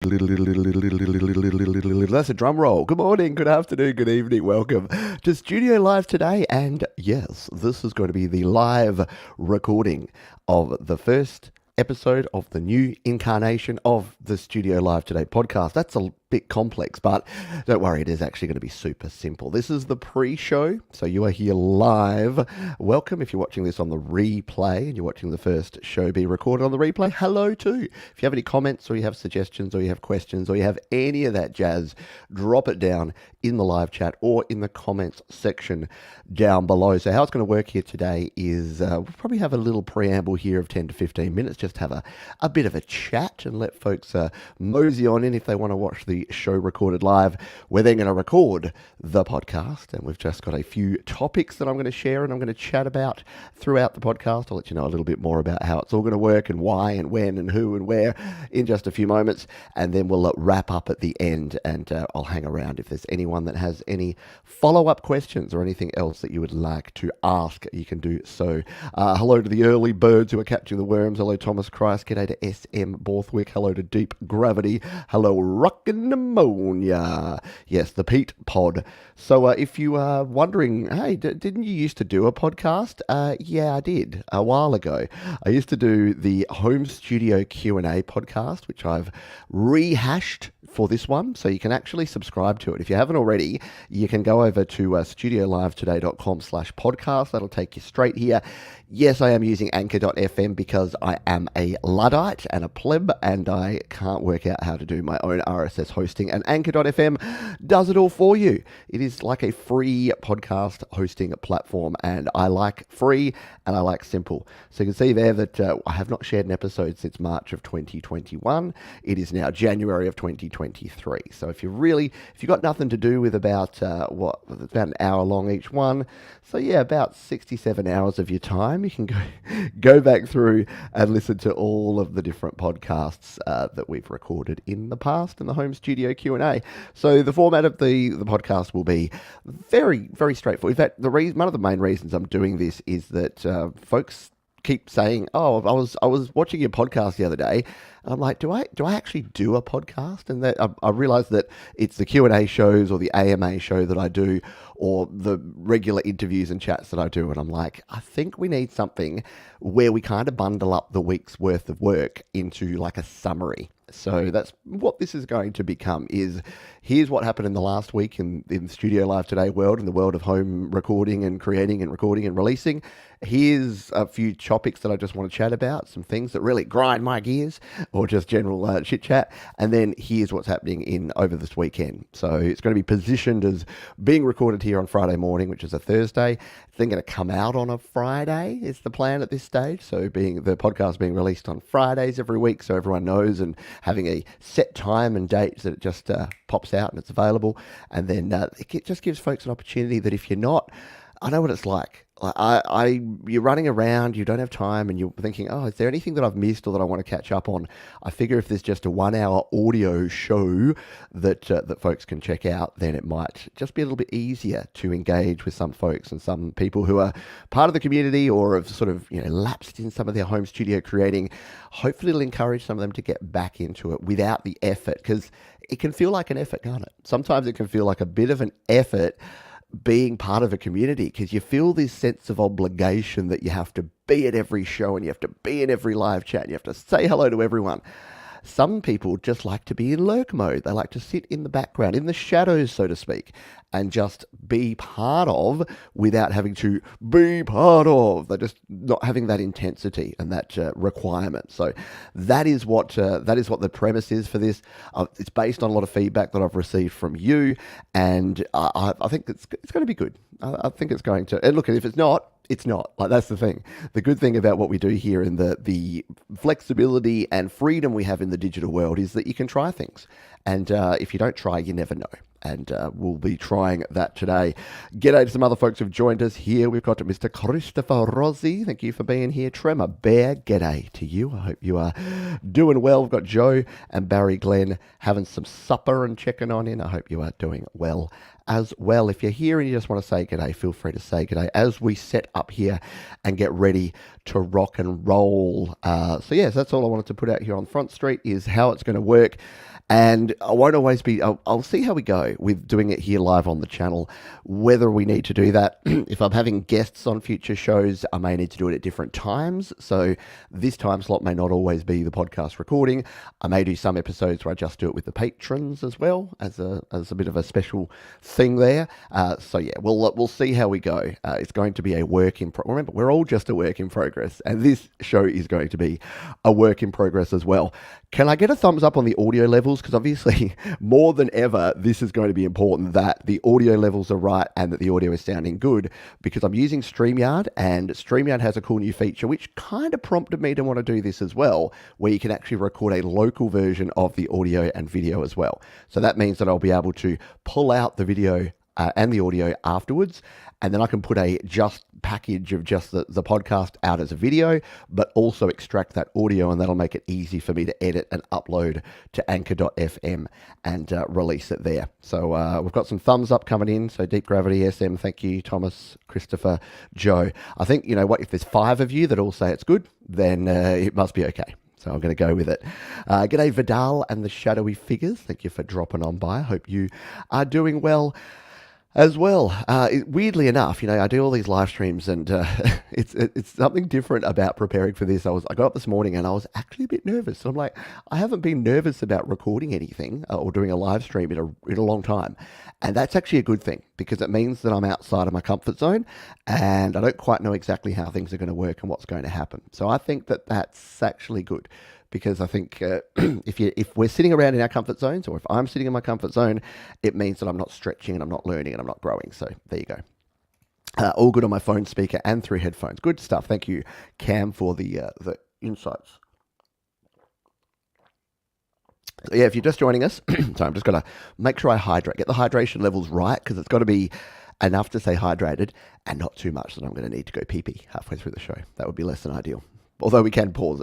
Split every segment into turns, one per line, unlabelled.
That's a drum roll. Good morning, good afternoon, good evening. Welcome to Studio Live today. And yes, this is going to be the live recording of the first episode of the new incarnation of the Studio Live Today podcast. That's a bit complex, but don't worry, it is actually going to be super simple. This is the pre-show, so you are here live. Welcome. If you're watching this on the replay and you're watching the first show be recorded on the replay, hello too. If you have any comments or you have suggestions or you have questions or you have any of that jazz, drop it down in the live chat or in the comments section down below. So how it's going to work here today is we'll probably have a little preamble here of 10 to 15 minutes, just have a bit of a chat and let folks mosey on in if they want to watch the show recorded live. We're then going to record the podcast, and we've just got a few topics that I'm going to share and I'm going to chat about throughout the podcast. I'll let you know a little bit more about how it's all going to work and why and when and who and where in just a few moments, and then we'll wrap up at the end, and I'll hang around if there's anyone that has any follow-up questions or anything else that you would like to ask. You can do so. Hello to the early birds who are catching the worms. Hello Thomas Christ. G'day to SM Borthwick. Hello to Deep Gravity. Hello Rockin' Pneumonia. Yes, the Pete Pod. So if you are wondering, hey, didn't you used to do a podcast? Yeah, I did a while ago. I used to do the Home Studio Q&A podcast, which I've rehashed for this one, so you can actually subscribe to it. If you haven't already, you can go over to studiolivetoday.com/podcast. That'll take you straight here. Yes, I am using anchor.fm because I am a Luddite and a pleb, and I can't work out how to do my own RSS hosting, and anchor.fm does it all for you. It is like a free podcast hosting platform, and I like free and I like simple. So you can see there that I have not shared an episode since March of 2021. It is now January of 2023. So if you've got nothing to do with about about an hour long each one, so yeah, about 67 hours of your time, you can go back through and listen to all of the different podcasts that we've recorded in the past in the Home Studio Q&A. So the format of the podcast will be very, very straightforward. In fact, one of the main reasons I'm doing this is that folks keep saying, "Oh, I was watching your podcast the other day," and I'm like, "Do I actually do a podcast?" And that I realized that it's the Q&A shows or the AMA show that I do, or the regular interviews and chats that I do, and I'm like, I think we need something where we kind of bundle up the week's worth of work into like a summary. So that's what this is going to become, is here's what happened in the last week in the Studio Live Today world, in the world of home recording and creating and recording and releasing. Here's a few topics that I just want to chat about, some things that really grind my gears, or just general chit chat. And then here's what's happening over this weekend. So it's going to be positioned as being recorded here on Friday morning, which is a Thursday. It's then going to come out on a Friday is the plan at this stage. So the podcast being released on Fridays every week, so everyone knows, and having a set time and dates that it just pops out and it's available. And then it just gives folks an opportunity that if you're not, I know what it's like. You're running around, you don't have time, and you're thinking, oh, is there anything that I've missed or that I want to catch up on? I figure if there's just a 1 hour audio show that folks can check out, then it might just be a little bit easier to engage with some folks and some people who are part of the community or have sort of lapsed in some of their home studio creating. Hopefully it'll encourage some of them to get back into it without the effort, because it can feel like an effort, can't it? Sometimes it can feel like a bit of an effort being part of a community, because you feel this sense of obligation that you have to be at every show and you have to be in every live chat and you have to say hello to everyone. Some people just like to be in lurk mode. They like to sit in the background, in the shadows, so to speak, and just be part of without having to be part of. They're just not having that intensity and that requirement. So that is what the premise is for this. It's based on a lot of feedback that I've received from you, and I think it's going to be good. I think it's going to. And look, if it's not, it's not. Like, that's the thing. The good thing about what we do here in the flexibility and freedom we have in the digital world is that you can try things. And if you don't try, you never know. And we'll be trying that today. G'day to some other folks who've joined us here. We've got Mr. Christopher Rossi. Thank you for being here. Tremor Bear, g'day to you. I hope you are doing well. We've got Joe and Barry Glenn having some supper and checking on in. I hope you are doing well as well. If you're here and you just want to say g'day, feel free to say g'day as we set up here and get ready to rock and roll. So yes, that's all I wanted to put out here on Front Street is how it's going to work. And I won't always be, I'll see how we go with doing it here live on the channel, whether we need to do that. If I'm having guests on future shows, I may need to do it at different times. So this time slot may not always be the podcast recording. I may do some episodes where I just do it with the patrons as well as a bit of a special thing there. So yeah, we'll see how we go. It's going to be a work in progress. Remember, we're all just a work in progress, and this show is going to be a work in progress as well. Can I get a thumbs up on the audio levels? Because obviously, more than ever, this is going to be important that the audio levels are right and that the audio is sounding good, because I'm using StreamYard, and StreamYard has a cool new feature which kind of prompted me to want to do this as well, where you can actually record a local version of the audio and video as well. So that means that I'll be able to pull out the video and the audio afterwards, and then I can put a just package of just the podcast out as a video, but also extract that audio, and that'll make it easy for me to edit and upload to Anchor.fm and release it there. So we've got some thumbs up coming in. So Deep Gravity SM, thank you, Thomas, Christopher, Joe. I think, you know what, if there's 5 of you that all say it's good, then it must be okay. So I'm going to go with it. G'day Vidal and the Shadowy Figures. Thank you for dropping on by. I hope you are doing well as well. Weirdly enough, you know, I do all these live streams, and it's something different about preparing for this. I got up this morning and I was actually a bit nervous. So I'm like, I haven't been nervous about recording anything or doing a live stream in a long time. And that's actually a good thing, because it means that I'm outside of my comfort zone and I don't quite know exactly how things are going to work and what's going to happen. So I think that that's actually good, because I think if we're sitting around in our comfort zones, or if I'm sitting in my comfort zone, it means that I'm not stretching and I'm not learning and I'm not growing. So there you go. All good on my phone speaker and through headphones. Good stuff. Thank you, Cam, for the insights. So yeah, if you're just joining us, so I'm just going to make sure I hydrate, get the hydration levels right, because it's got to be enough to stay hydrated and not too much that I'm going to need to go pee-pee halfway through the show. That would be less than ideal. Although we can pause.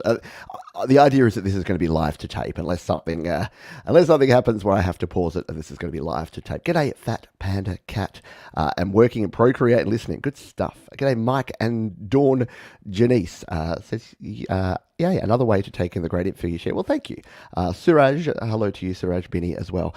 The idea is that this is going to be live to tape, unless something happens where I have to pause it. And this is going to be live to tape. G'day, Fat Panda Cat. I'm working in Procreate and listening. Good stuff. G'day, Mike and Dawn Janice. Says, yeah, another way to take in the great info you share. Well, thank you. Suraj, hello to you, Suraj Binny, as well.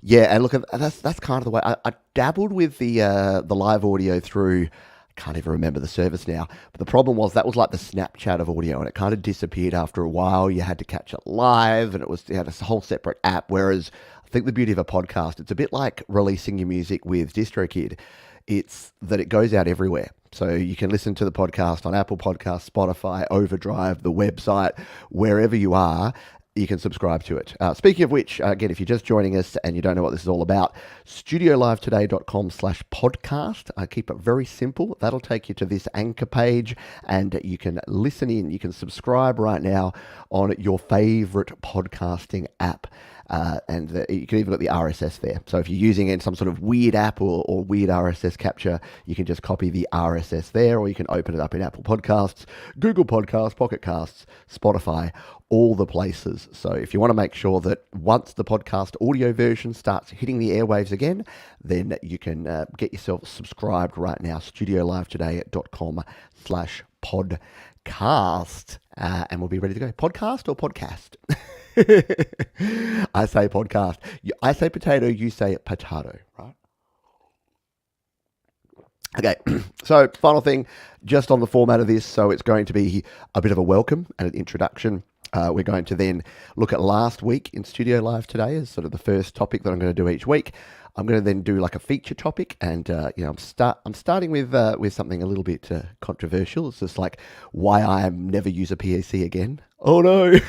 Yeah, and look, that's kind of the way. I dabbled with the live audio through, can't even remember the service now, but the problem was that was like the Snapchat of audio, and it kind of disappeared after a while. You had to catch it live, and it had a whole separate app, whereas I think the beauty of a podcast, it's a bit like releasing your music with DistroKid. It's that it goes out everywhere. So you can listen to the podcast on Apple Podcasts, Spotify, Overdrive, the website, wherever you are, you can subscribe to it. Speaking of which, again, if you're just joining us and you don't know what this is all about, studiolivetoday.com/podcast. I keep it very simple. That'll take you to this Anchor page, and you can listen in. You can subscribe right now on your favorite podcasting app. And you can even get the RSS there. So if you're using some sort of weird app or weird RSS capture, you can just copy the RSS there, or you can open it up in Apple Podcasts, Google Podcasts, Pocket Casts, Spotify, all the places. So if you want to make sure that once the podcast audio version starts hitting the airwaves again, then you can get yourself subscribed right now, studiolivetoday.com/podcast, and we'll be ready to go. Podcast or podcast? I say podcast. I say potato, you say potato, right? Okay, so final thing, just on the format of this, so it's going to be a bit of a welcome and an introduction. We're going to then look at last week in Studio Live today as sort of the first topic that I'm going to do each week. I'm going to then do like a feature topic, and I'm starting with something a little bit controversial. It's just like why I never use a PAC again. Oh no!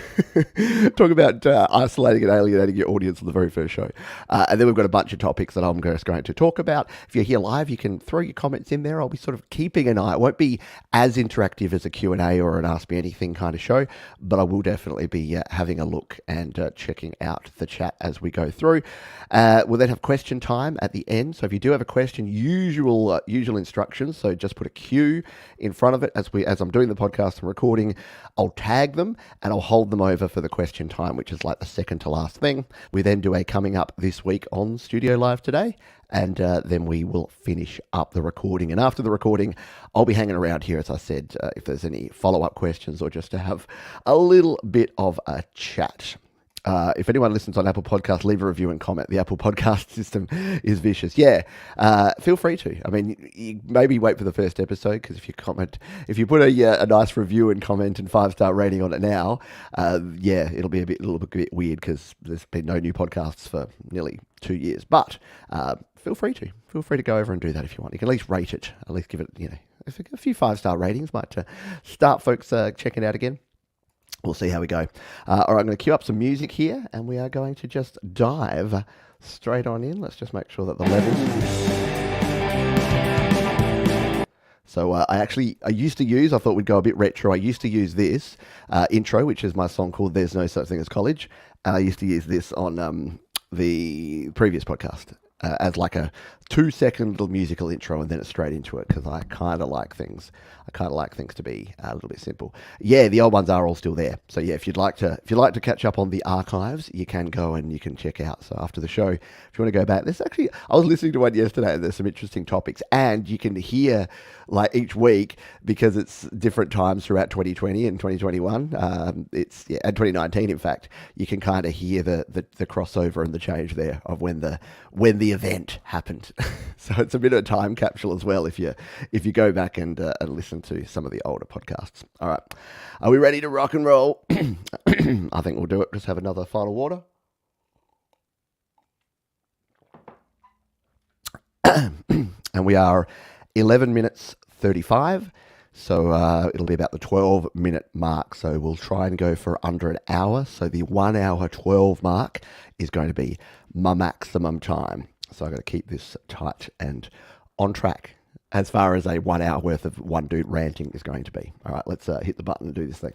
Talk about isolating and alienating your audience on the very first show. And then we've got a bunch of topics that I'm just going to talk about. If you're here live, you can throw your comments in there. I'll be sort of keeping an eye. It won't be as interactive as a Q&A or an Ask Me Anything kind of show, but I will definitely be having a look and checking out the chat as we go through. We'll then have question time at the end. So if you do have a question, usual instructions. So just put a Q in front of it as I'm doing the podcast and recording. I'll tag them. and I'll hold them over for the question time, which is like the second to last thing. We then do a coming up this week on Studio Live today, and then we will finish up the recording. And after the recording, I'll be hanging around here, as I said, if there's any follow-up questions or just to have a little bit of a chat. If anyone listens on Apple Podcasts, leave a review and comment. The Apple Podcast system is vicious. Yeah, feel free to. I mean, you maybe wait for the first episode, because if you put a nice review and comment and 5-star rating on it now, it'll be a little bit weird, because there's been no new podcasts for nearly 2 years. But feel free to go over and do that if you want. You can at least rate it, at least give it, a few 5-star ratings might start folks checking it out again. We'll see how we go. All right, I'm going to cue up some music here, and we are going to just dive straight on in. Let's just make sure that the levels... So I thought we'd go a bit retro. I used to use this intro, which is my song called There's No Such Thing as College. And I used to use this on the previous podcast as like a 2-second little musical intro, and then it's straight into it, because I kind of like things to be a little bit simple. Yeah, the old ones are all still there. So yeah, if you'd like to catch up on the archives, you can go and you can check out. So after the show, if you want to go back, I was listening to one yesterday, and there's some interesting topics, and you can hear like each week, because it's different times throughout 2020 and 2021. And 2019, in fact, you can kind of hear the crossover and the change there of when the event happened. So it's a bit of a time capsule as well if you go back and listen to some of the older podcasts. All right, are we ready to rock and roll? I think we'll do it. Just have another final water. And we are 11 minutes 35. So it'll be about the 12-minute mark. So we'll try and go for under an hour. So the 1 hour 12 mark is going to be my maximum time. So I've got to keep this tight and on track as far as a 1 hour worth of one dude ranting is going to be. All right, let's hit the button and do this thing.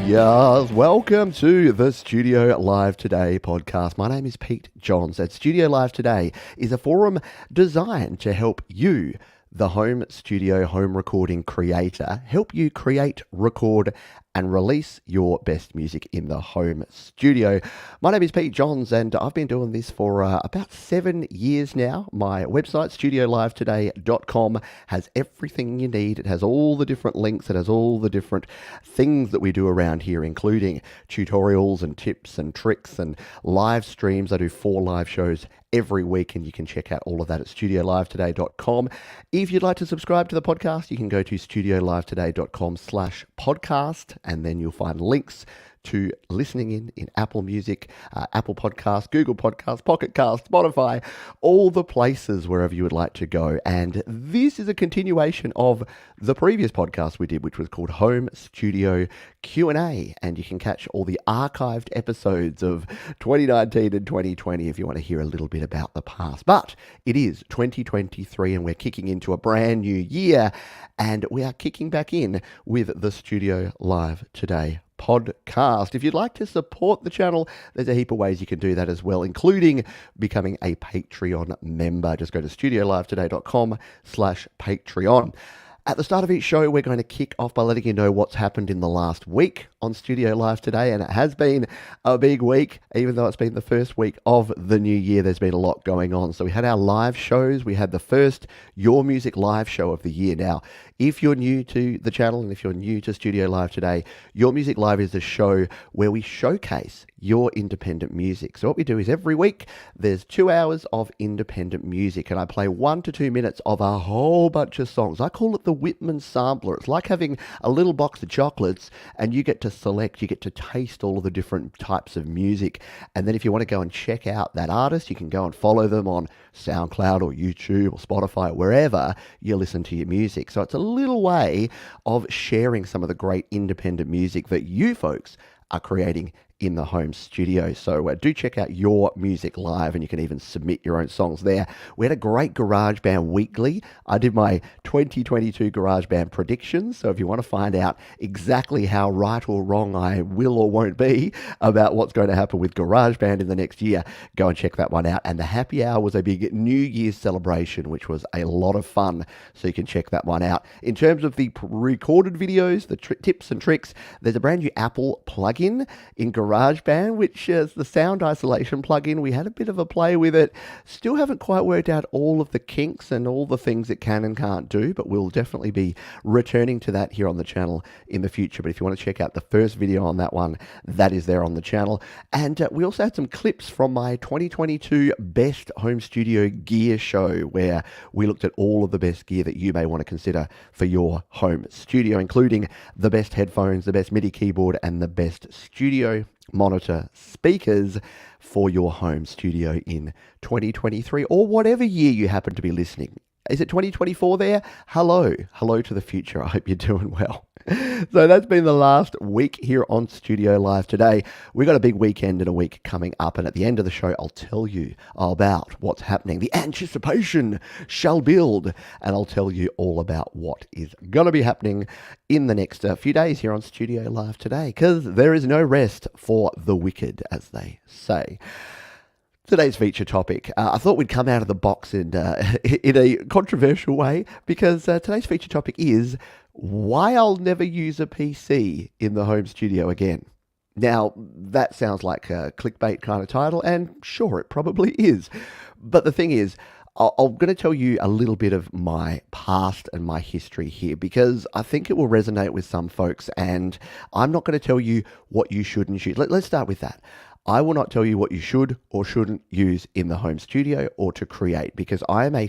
Yes, welcome to the Studio Live Today podcast. My name is Pete Johns, and Studio Live Today is a forum designed to help you, the home studio, home recording creator, help you create, record, and release your best music in the home studio. My name is Pete Johns, and I've been doing this for about 7 years now. My website, studiolivetoday.com, has everything you need. It has all the different links. It has all the different things that we do around here, including tutorials and tips and tricks and live streams. I do 4 live shows every week, and you can check out all of that at studiolivetoday.com. If you'd like to subscribe to the podcast, you can go to studiolivetoday.com/podcast, and then you'll find links to listening in Apple Music, Apple Podcasts, Google Podcasts, Pocket Cast, Spotify, all the places wherever you would like to go. And this is a continuation of the previous podcast we did, which was called Home Studio Q&A. And you can catch all the archived episodes of 2019 and 2020 if you want to hear a little bit about the past. But it is 2023, and we're kicking into a brand new year, and we are kicking back in with the Studio Live Today podcast. If you'd like to support the channel, there's a heap of ways you can do that as well, including becoming a Patreon member. Just go to studiolivetoday.com/Patreon. At the start of each show, we're going to kick off by letting you know what's happened in the last week on Studio Live Today, and it has been a big week. Even though it's been the first week of the new year, there's been a lot going on. So we had our live shows. We had the first Your Music live show of the year. Now, if you're new to the channel and if you're new to Studio Live Today, Your Music Live is a show where we showcase your independent music. So what we do is every week there's 2 hours of independent music, and I play 1 to 2 minutes of a whole bunch of songs. I call it the Whitman Sampler. It's like having a little box of chocolates, and you get to select, you get to taste all of the different types of music. And then if you want to go and check out that artist, you can go and follow them on SoundCloud or YouTube or Spotify or wherever you listen to your music. So it's a little way of sharing some of the great independent music that you folks are creating in the home studio. So do check out Your Music Live, and you can even submit your own songs there. We had a great GarageBand weekly. I did my 2022 GarageBand predictions. So if you want to find out exactly how right or wrong I will or won't be about what's going to happen with GarageBand in the next year, go and check that one out. And the happy hour was a big New Year's celebration, which was a lot of fun. So you can check that one out. In terms of the recorded videos, the tips and tricks, there's a brand new Apple plugin in GarageBand, which is the sound isolation plugin. We had a bit of a play with it. Still haven't quite worked out all of the kinks and all the things it can and can't do, but we'll definitely be returning to that here on the channel in the future. But if you want to check out the first video on that one, that is there on the channel. And we also had some clips from my 2022 Best Home Studio Gear show, where we looked at all of the best gear that you may want to consider for your home studio, including the best headphones, the best MIDI keyboard, and the best studio monitor speakers for your home studio in 2023, or whatever year you happen to be listening. Is it 2024 there? Hello to the future. I hope you're doing well. So that's been the last week here on Studio Live today. We've got a big weekend and a week coming up, and at the end of the show, I'll tell you about what's happening. The anticipation shall build, and I'll tell you all about what is going to be happening in the next few days here on Studio Live today, because there is no rest for the wicked, as they say. Today's feature topic, I thought we'd come out of the box in a controversial way, because today's feature topic is why I'll never use a PC in the home studio again. Now, that sounds like a clickbait kind of title, and sure, it probably is. But the thing is, I'm going to tell you a little bit of my past and my history here, because I think it will resonate with some folks, and I'm not going to tell you what you should and should. Let's start with that. I will not tell you what you should or shouldn't use in the home studio or to create, because I am a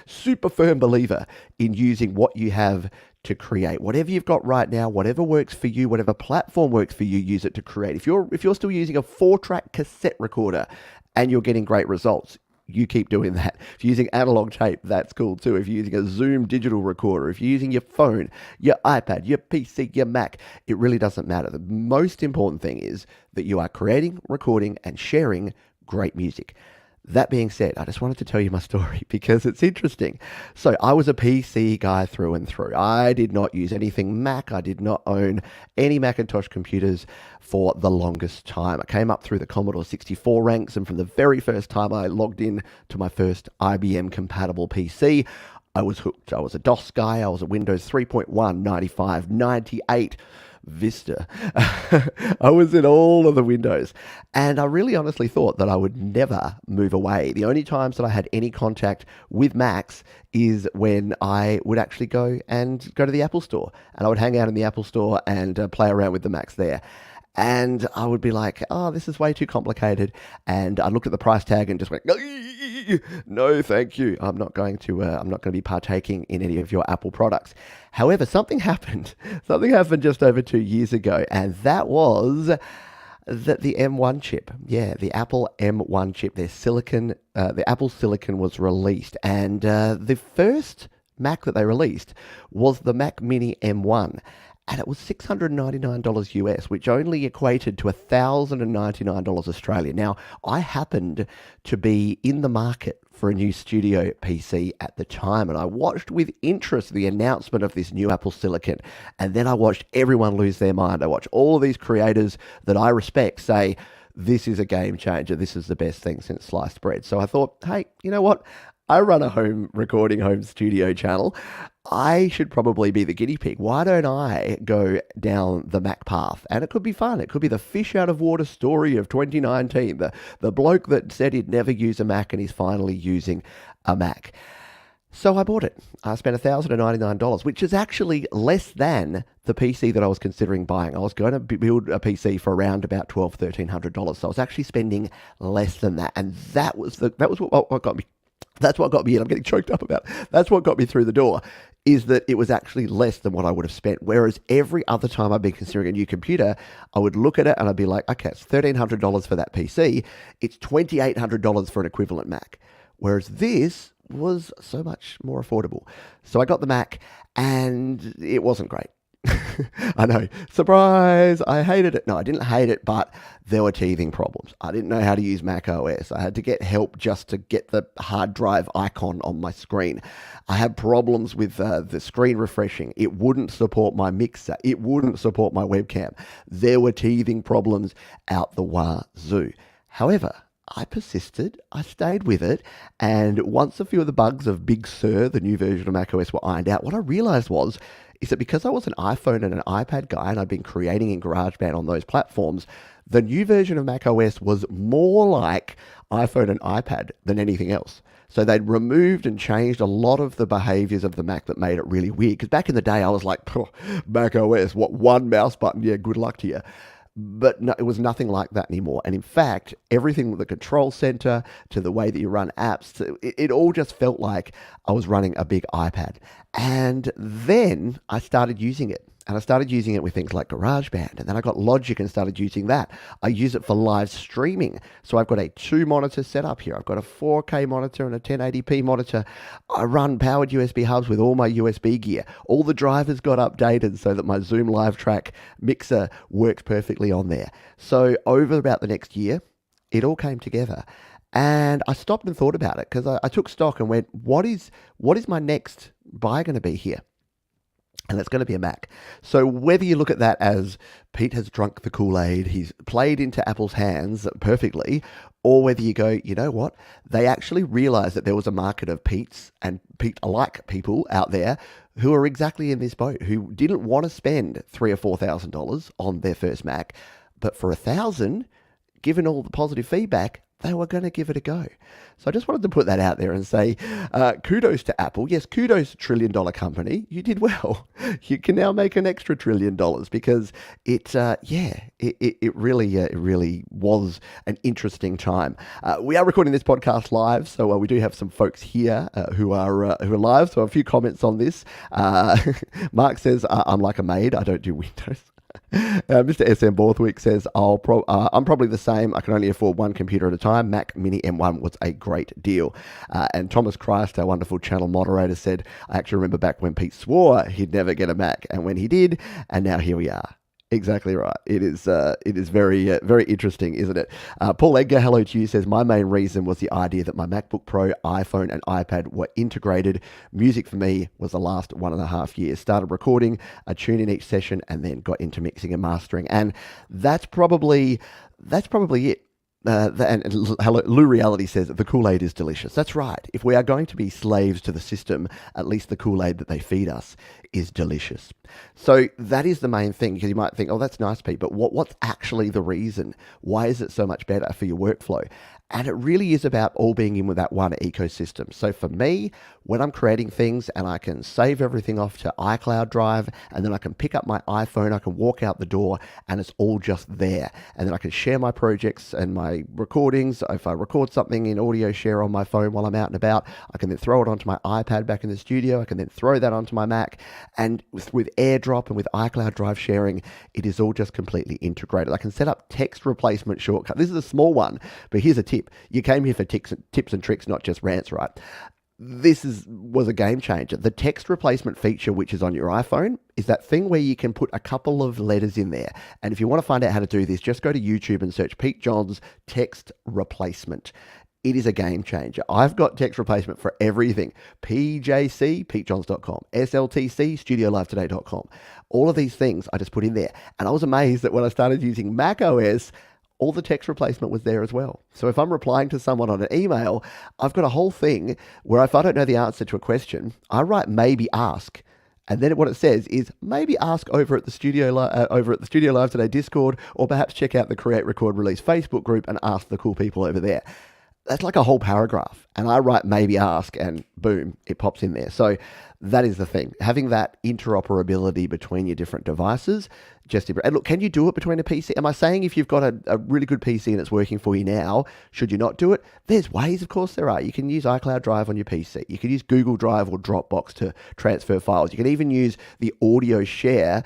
super firm believer in using what you have to create. Whatever you've got right now, whatever works for you, whatever platform works for you, use it to create. If you're still using a 4-track cassette recorder and you're getting great results, you keep doing that. If you're using analog tape, that's cool too. If you're using a Zoom digital recorder, if you're using your phone, your iPad, your PC, your Mac, it really doesn't matter. The most important thing is that you are creating, recording, and sharing great music. That being said, I just wanted to tell you my story because it's interesting. So I was a PC guy through and through. I did not use anything Mac. I did not own any Macintosh computers for the longest time. I came up through the Commodore 64 ranks, and from the very first time I logged in to my first IBM compatible PC, I was hooked. I was a DOS guy. I was a Windows 3.1, 95, 98, Vista. I was in all of the Windows, and I really honestly thought that I would never move away. The only times that I had any contact with Macs is when I would actually go to the Apple Store, and I would hang out in the Apple Store and play around with the Macs there. And I would be like, oh, this is way too complicated. And I looked at the price tag and just went, no, thank you. I'm not going to be partaking in any of your Apple products. However, something happened. Something happened just over 2 years ago, and that was that the M1 chip, the Apple M1 chip, their silicon, the Apple Silicon was released, and the first Mac that they released was the Mac Mini M1. And it was $699 US, which only equated to $1,099 Australian. Now, I happened to be in the market for a new studio PC at the time, and I watched with interest the announcement of this new Apple Silicon. And then I watched everyone lose their mind. I watched all of these creators that I respect say, this is a game changer. This is the best thing since sliced bread. So I thought, hey, you know what? I run a home studio channel. I should probably be the guinea pig. Why don't I go down the Mac path? And it could be fun. It could be the fish out of water story of 2019. The bloke that said he'd never use a Mac and he's finally using a Mac. So I bought it. I spent $1,099, which is actually less than the PC that I was considering buying. I was going to build a PC for around about $1,200, $1,300. So I was actually spending less than that. And that was what got me. That's what got me in. I'm getting choked up about. That's what got me through the door, is that it was actually less than what I would have spent. Whereas every other time I've been considering a new computer, I would look at it and I'd be like, okay, it's $1,300 for that PC. It's $2,800 for an equivalent Mac. Whereas this was so much more affordable. So I got the Mac and it wasn't great. I know. Surprise! I hated it. No, I didn't hate it, but there were teething problems. I didn't know how to use Mac OS. I had to get help just to get the hard drive icon on my screen. I had problems with the screen refreshing. It wouldn't support my mixer. It wouldn't support my webcam. There were teething problems out the wazoo. However, I persisted, I stayed with it, and once a few of the bugs of Big Sur, the new version of macOS, were ironed out, what I realized is that because I was an iPhone and an iPad guy and I'd been creating in GarageBand on those platforms, the new version of macOS was more like iPhone and iPad than anything else. So they'd removed and changed a lot of the behaviors of the Mac that made it really weird. Because back in the day, I was like, macOS, what, one mouse button? Yeah, good luck to you. But no, it was nothing like that anymore. And in fact, everything with the control center to the way that you run apps, it all just felt like I was running a big iPad. And then I started using it. And I started using it with things like GarageBand. And then I got Logic and started using that. I use it for live streaming. So I've got a 2-monitor setup here. I've got a 4K monitor and a 1080p monitor. I run powered USB hubs with all my USB gear. All the drivers got updated so that my Zoom Live Track mixer works perfectly on there. So over about the next year, it all came together. And I stopped and thought about it because I took stock and went, what is my next buy going to be here? And it's going to be a Mac. So whether you look at that as Pete has drunk the Kool-Aid, he's played into Apple's hands perfectly, or whether you go, you know what, they actually realized that there was a market of Pete's and Pete-alike people out there who are exactly in this boat, who didn't want to spend $3,000 or $4,000 on their first Mac, but for $1,000, given all the positive feedback, they were going to give it a go. So I just wanted to put that out there and say, kudos to Apple. Yes, kudos to $1 trillion company. You did well. You can now make an extra $1 trillion because it really was an interesting time. We are recording this podcast live, so we do have some folks here who are live. So a few comments on this. Mark says, I'm like a maid. I don't do Windows. Mr. SM Borthwick says, I'm probably the same. I can only afford one computer at a time. Mac Mini M1 was a great deal. And Thomas Christ, our wonderful channel moderator, said, I actually remember back when Pete swore he'd never get a Mac. And when he did, and now here we are. Exactly right. It is very, very interesting, isn't it? Paul Edgar, hello to you, says, my main reason was the idea that my MacBook Pro, iPhone, and iPad were integrated. Music for me was the last 1.5 years. Started recording a tune in each session and then got into mixing and mastering. And that's probably it. Hello, Lou Reality says the Kool-Aid is delicious. That's right. If we are going to be slaves to the system, at least the Kool-Aid that they feed us is delicious. So that is the main thing, because you might think, oh, that's nice, Pete, but what's actually the reason? Why is it so much better for your workflow? And it really is about all being in with that one ecosystem. So for me, when I'm creating things and I can save everything off to iCloud Drive, and then I can pick up my iPhone, I can walk out the door and it's all just there. And then I can share my projects and my recordings. If I record something in audio share on my phone while I'm out and about, I can then throw it onto my iPad back in the studio. I can then throw that onto my Mac. And with AirDrop and with iCloud Drive sharing, it is all just completely integrated. I can set up text replacement shortcut. This is a small one, but here's a tip. You came here for tips and tricks, not just rants, right? This was a game changer. The text replacement feature, which is on your iPhone, is that thing where you can put a couple of letters in there. And if you want to find out how to do this, just go to YouTube and search Pete Johns text replacement. It is a game changer. I've got text replacement for everything. PJC, PeteJohns.com. SLTC, StudioLiveToday.com. All of these things I just put in there. And I was amazed that when I started using Mac OS, all the text replacement was there as well. So if I'm replying to someone on an email, I've got a whole thing where if I don't know the answer to a question, I write maybe ask. And then what it says is maybe ask over at the Studio Live Today Discord, or perhaps check out the Create, Record, Release Facebook group and ask the cool people over there. That's like a whole paragraph. And I write maybe ask and boom, it pops in there. So that is the thing. Having that interoperability between your different devices, and look, can you do it between a PC? Am I saying if you've got a really good PC and it's working for you now, should you not do it? There's ways, of course there are. You can use iCloud Drive on your PC. You can use Google Drive or Dropbox to transfer files. You can even use the audio share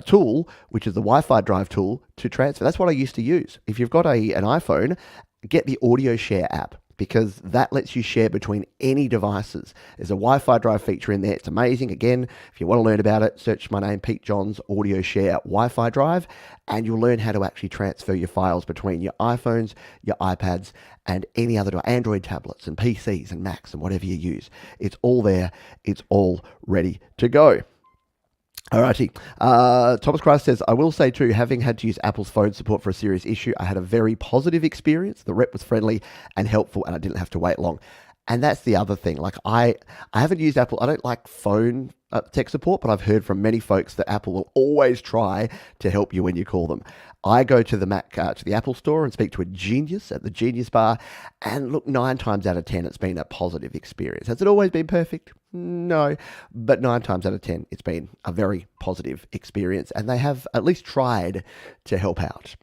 tool, which is the Wi-Fi drive tool, to transfer. That's what I used to use. If you've got an iPhone, get the audio share app, because that lets you share between any devices. There's a Wi-Fi drive feature in there. It's amazing. Again, if you want to learn about it, search my name, Pete Johns Audio Share Wi-Fi drive, and you'll learn how to actually transfer your files between your iPhones, your iPads, and any other Android tablets and PCs and Macs and whatever you use. It's all there. It's all ready to go. Alrighty. Thomas Christ says, I will say too, having had to use Apple's phone support for a serious issue, I had a very positive experience. The rep was friendly and helpful, and I didn't have to wait long. And that's the other thing. Like I haven't used Apple. I don't like phone tech support, but I've heard from many folks that Apple will always try to help you when you call them. I go to the to the Apple store and speak to a genius at the Genius Bar, and look, 9 times out of 10, it's been a positive experience. Has it always been perfect? No, but 9 times out of 10, it's been a very positive experience, and they have at least tried to help out.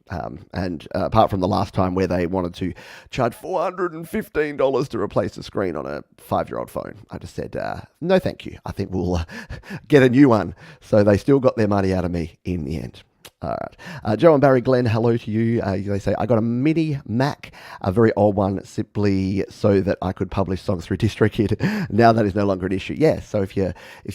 And apart from the last time where they wanted to charge $415 to replace the screen on a 5-year-old phone, I just said, no thank you. I think we'll get a new one. So they still got their money out of me in the end. All right. Joe and Barry Glenn, hello to you. They say, I got a mini Mac, a very old one, simply so that I could publish songs through DistroKid. Now that is no longer an issue. Yes, so if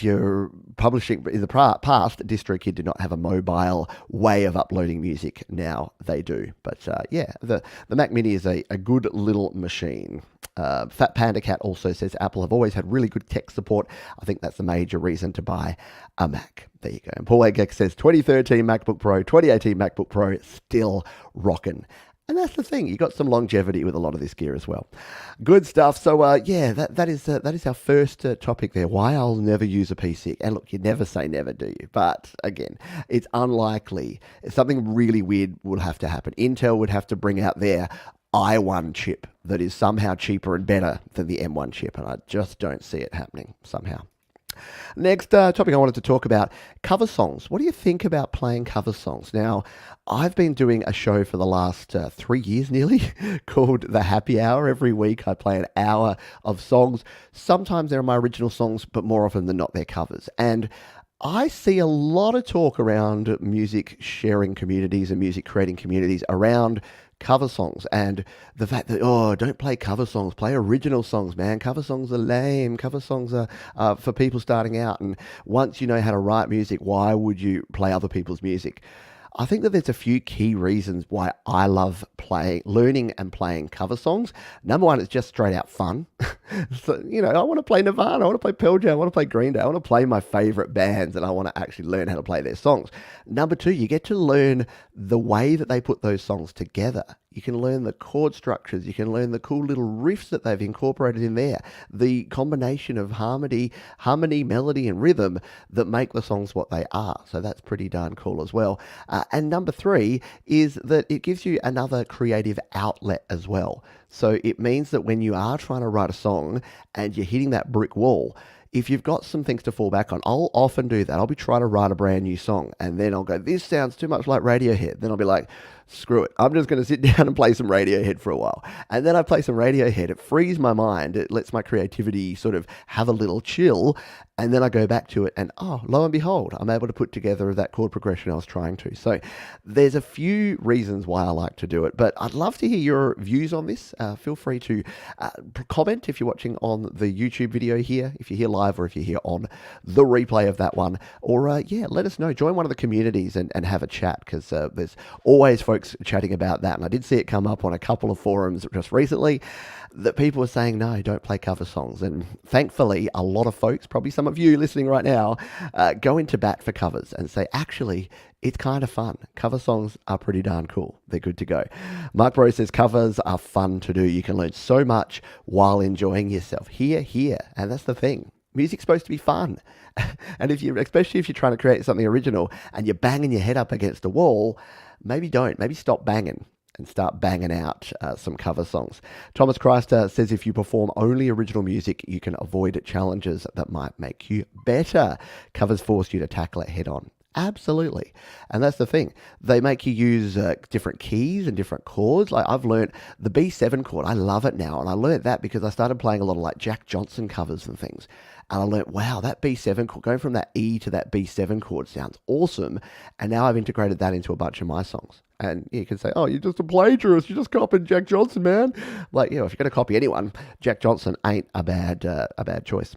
you're publishing in the past, DistroKid did not have a mobile way of uploading music. Now they do. But the Mac Mini is a good little machine. Fat Panda Cat also says Apple have always had really good tech support. I think that's the major reason to buy a Mac. There you go. And Paul Agek says 2013 MacBook Pro, 2018 MacBook Pro, still rocking. And that's the thing. You got some longevity with a lot of this gear as well. Good stuff. So that is our first topic there. Why I'll never use a PC. And look, you never say never, do you? But again, it's unlikely. Something really weird would have to happen. Intel would have to bring out their i1 chip that is somehow cheaper and better than the M1 chip, and I just don't see it happening somehow. Next topic I wanted to talk about, cover songs. What do you think about playing cover songs? Now, I've been doing a show for the last 3 years nearly called The Happy Hour. Every week I play an hour of songs. Sometimes they're my original songs, but more often than not they're covers. And I see a lot of talk around music sharing communities and music creating communities around cover songs and the fact that, don't play cover songs, play original songs, man. Cover songs are lame. Cover songs are for people starting out. And once you know how to write music, why would you play other people's music? I think that there's a few key reasons why I love learning and playing cover songs. Number one, it's just straight out fun. So, I want to play Nirvana, I want to play Pearl Jam, I want to play Green Day, I want to play my favorite bands, and I want to actually learn how to play their songs. Number two, you get to learn the way that they put those songs together. You can learn the chord structures. You can learn the cool little riffs that they've incorporated in there. The combination of harmony, melody, and rhythm that make the songs what they are. So that's pretty darn cool as well. And number three is that it gives you another creative outlet as well. So it means that when you are trying to write a song and you're hitting that brick wall, if you've got some things to fall back on, I'll often do that. I'll be trying to write a brand new song, and then I'll go, this sounds too much like Radiohead. Then I'll be like, screw it. I'm just going to sit down and play some Radiohead for a while. And then I play some Radiohead. It frees my mind. It lets my creativity sort of have a little chill. And then I go back to it and, lo and behold, I'm able to put together that chord progression I was trying to. So there's a few reasons why I like to do it, but I'd love to hear your views on this. Feel free to comment if you're watching on the YouTube video here, if you're here live or if you're here on the replay of that one. Or, let us know. Join one of the communities and have a chat, because there's always folks chatting about that. And I did see it come up on a couple of forums just recently that people were saying, no, don't play cover songs. And thankfully, a lot of folks, probably some of you listening right now, go into bat for covers and say, actually, it's kind of fun. Cover songs are pretty darn cool. They're good to go. Mark Bro says covers are fun to do. You can learn so much while enjoying yourself. Here. And that's the thing. Music's supposed to be fun. And especially if you're trying to create something original and you're banging your head up against a wall, maybe don't. Maybe stop banging and start banging out some cover songs. Thomas Christ says if you perform only original music, you can avoid challenges that might make you better. Covers force you to tackle it head on. Absolutely. And that's the thing. They make you use different keys and different chords. Like I've learned the B7 chord. I love it now. And I learned that because I started playing a lot of like Jack Johnson covers and things. And I learned, wow, that B7 chord, going from that E to that B7 chord sounds awesome. And now I've integrated that into a bunch of my songs. And you can say, oh, you're just a plagiarist. You just copied Jack Johnson, man. Like, if you're going to copy anyone, Jack Johnson ain't a bad choice.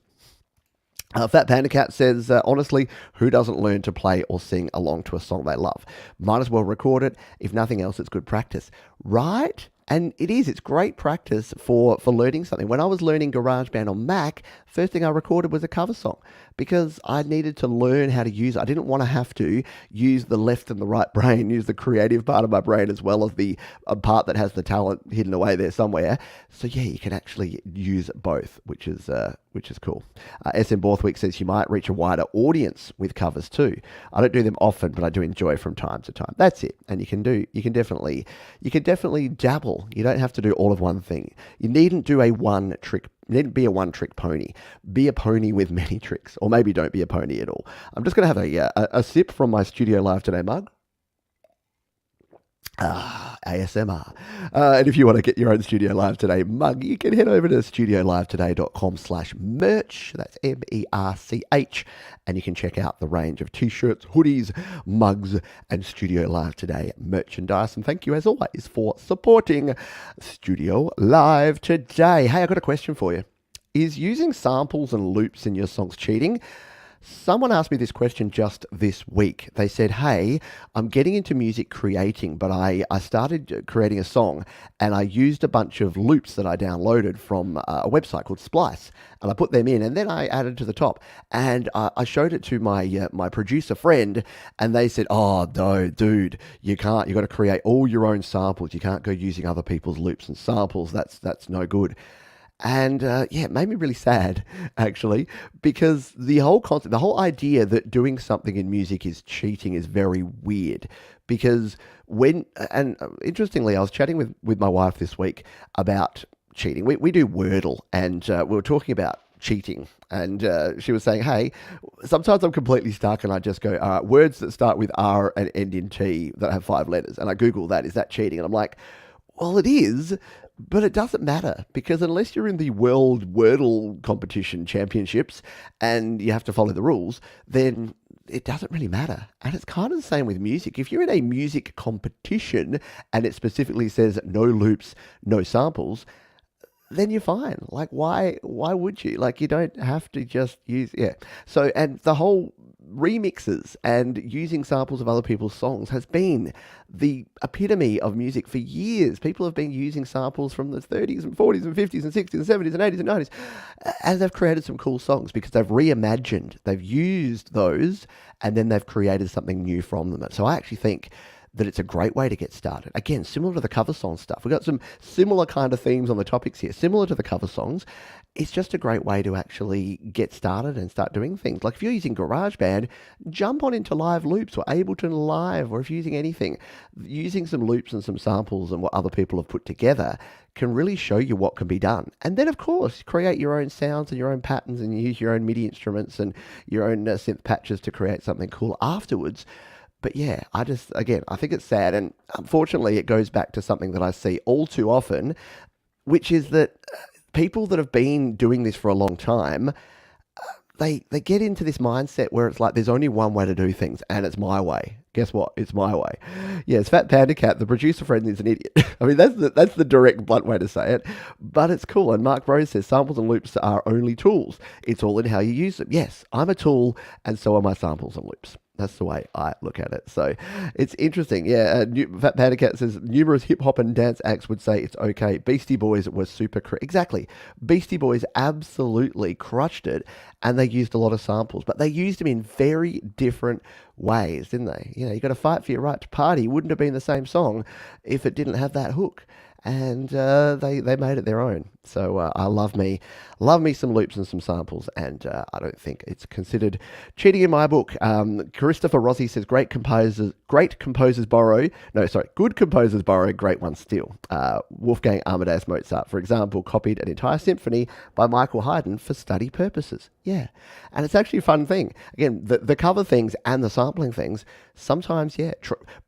Fat Panda Cat says, honestly, who doesn't learn to play or sing along to a song they love? Might as well record it. If nothing else, it's good practice. Right? And it's great practice for learning something. When I was learning GarageBand on Mac, first thing I recorded was a cover song because I needed to learn how to use it. I didn't want to have to use the left and the right brain, use the creative part of my brain as well as the part that has the talent hidden away there somewhere. So yeah, you can actually use both, which is cool. SM Borthwick says you might reach a wider audience with covers too. I don't do them often, but I do enjoy from time to time. That's it. And you can definitely dabble. You don't have to do all of one thing. You needn't do you needn't be a one-trick pony. Be a pony with many tricks. Or maybe don't be a pony at all. I'm just going to have a sip from my Studio Live Today mug. ASMR. And if you want to get your own Studio Live Today mug, you can head over to studiolivetoday.com/merch. That's MERCH. And you can check out the range of t-shirts, hoodies, mugs, and Studio Live Today merchandise. And thank you, as always, for supporting Studio Live Today. Hey, I got a question for you. Is using samples and loops in your songs cheating? Someone asked me this question just this week. They said, hey, I'm getting into music creating, but I started creating a song and I used a bunch of loops that I downloaded from a website called Splice, and I put them in and then I added to the top, and I showed it to my producer friend, and they said, oh, no, dude, you can't. You've got to create all your own samples. You can't go using other people's loops and samples. That's no good. And it made me really sad, actually, because the whole concept, the whole idea that doing something in music is cheating is very weird. Because interestingly, I was chatting with my wife this week about cheating. We do Wordle, and we were talking about cheating. And she was saying, hey, sometimes I'm completely stuck and I just go, all right, words that start with R and end in T that have 5 letters. And I Google that, is that cheating? And I'm like, well, it is, but it doesn't matter, because unless you're in the World Wordle Competition Championships and you have to follow the rules, then it doesn't really matter. And it's kind of the same with music. If you're in a music competition and it specifically says no loops, no samples, then you're fine. Like, why would you? Like, you don't have to just use, So, and the whole remixes and using samples of other people's songs has been the epitome of music for years. People have been using samples from the 30s and 40s and 50s and 60s and 70s and 80s and 90s, and they've created some cool songs because they've reimagined, they've used those, and then they've created something new from them. So I actually think that it's a great way to get started. Again, similar to the cover song stuff. We've got some similar kind of themes on the topics here, similar to the cover songs. It's just a great way to actually get started and start doing things. Like if you're using GarageBand, jump on into Live Loops or Ableton Live, or if you're using anything, using some loops and some samples and what other people have put together can really show you what can be done. And then, of course, create your own sounds and your own patterns and use your own MIDI instruments and your own synth patches to create something cool afterwards. But yeah, I think it's sad. And unfortunately, it goes back to something that I see all too often, which is that people that have been doing this for a long time, they get into this mindset where it's like there's only one way to do things, and it's my way. Guess what? It's my way. Yes, Fat Panda Cat, the producer friend, is an idiot. I mean, that's the direct, blunt way to say it. But it's cool. And Mark Rose says samples and loops are only tools. It's all in how you use them. Yes, I'm a tool, and so are my samples and loops. That's the way I look at it. So it's interesting. Yeah, Fat Panda Cat says numerous hip-hop and dance acts would say it's okay. Beastie Boys were super... Exactly. Beastie Boys absolutely crushed it, and they used a lot of samples, but they used them in very different ways, didn't they? You know, you got to fight for your right to party. Wouldn't have been the same song if it didn't have that hook. And they made it their own. So I love me some loops and some samples, and I don't think it's considered cheating in my book. Christopher Rossi says good composers borrow, great ones steal. Wolfgang Amadeus Mozart, for example, copied an entire symphony by Michael Haydn for study purposes. Yeah, and it's actually a fun thing. Again, the cover things and the sampling things, sometimes,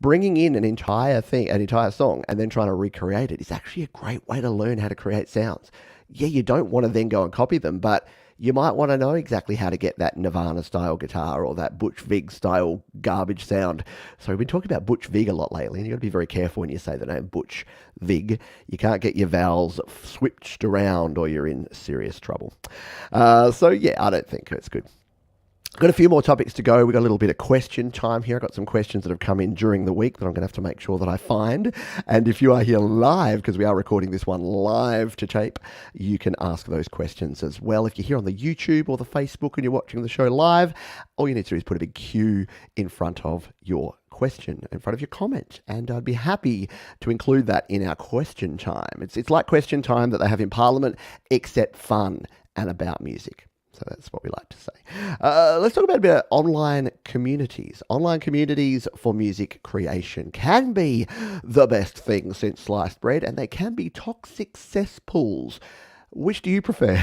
bringing in an entire song and then trying to recreate it is actually a great way to learn how to create sounds. Yeah, you don't want to then go and copy them, but you might want to know exactly how to get that Nirvana style guitar or that Butch Vig style garbage sound. So we've been talking about Butch Vig a lot lately, and you've got to be very careful when you say the name Butch Vig. You can't get your vowels switched around or you're in serious trouble. So yeah, I don't think it's good. Got a few more topics to go. We've got a little bit of question time here. I've got some questions that have come in during the week that I'm going to have to make sure that I find. And if you are here live, because we are recording this one live to tape, you can ask those questions as well. If you're here on the YouTube or the Facebook and you're watching the show live, all you need to do is put a big Q in front of your question, in front of your comment, and I'd be happy to include that in our question time. It's like question time that they have in Parliament, except fun and about music. So that's what we like to say. Let's talk about a bit of online communities. Online communities for music creation can be the best thing since sliced bread, and they can be toxic cesspools. Which do you prefer?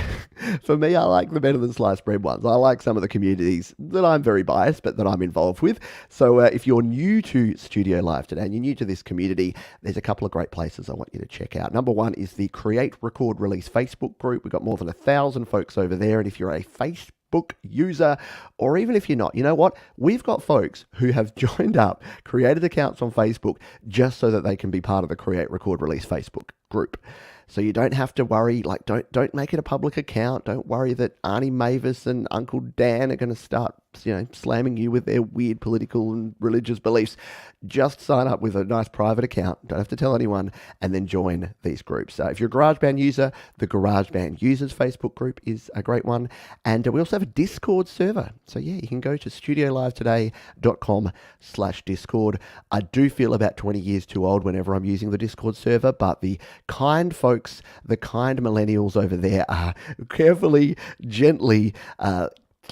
For me, I like the better than sliced bread ones. I like some of the communities that I'm very biased, but that I'm involved with. So if you're new to Studio Live today and you're new to this community, there's a couple of great places I want you to check out. Number one is the Create, Record, Release Facebook group. We've got more than 1,000 folks over there. And if you're a Facebook user, or even if you're not, you know what? We've got folks who have joined up, created accounts on Facebook just so that they can be part of the Create, Record, Release Facebook group. So you don't have to worry, like don't make it a public account. Don't worry that Arnie Mavis and Uncle Dan are going to start, slamming you with their weird political and religious beliefs. Just sign up with a nice private account. Don't have to tell anyone, and then join these groups. If you're a GarageBand user, the GarageBand Users Facebook group is a great one. And we also have a Discord server. So yeah, you can go to studiolivetoday.com/Discord. I do feel about 20 years too old whenever I'm using the Discord server, but the kind folks, the kind millennials over there are carefully, gently,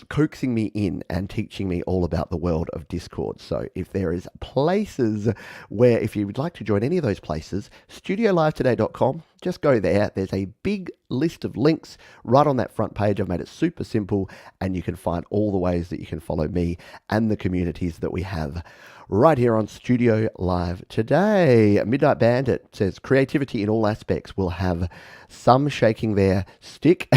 coaxing me in and teaching me all about the world of Discord. So if there is places where, if you would like to join any of those places, studiolivetoday.com, just go there. There's a big list of links right on that front page. I've made it super simple, and you can find all the ways that you can follow me and the communities that we have right here on Studio Live Today. Midnight Bandit says, creativity in all aspects will have some shaking their stick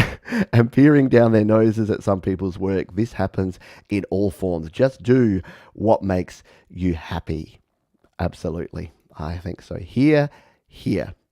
and peering down their noses at some people's work. This happens in all forms. Just do what makes you happy. Absolutely. I think so. Here.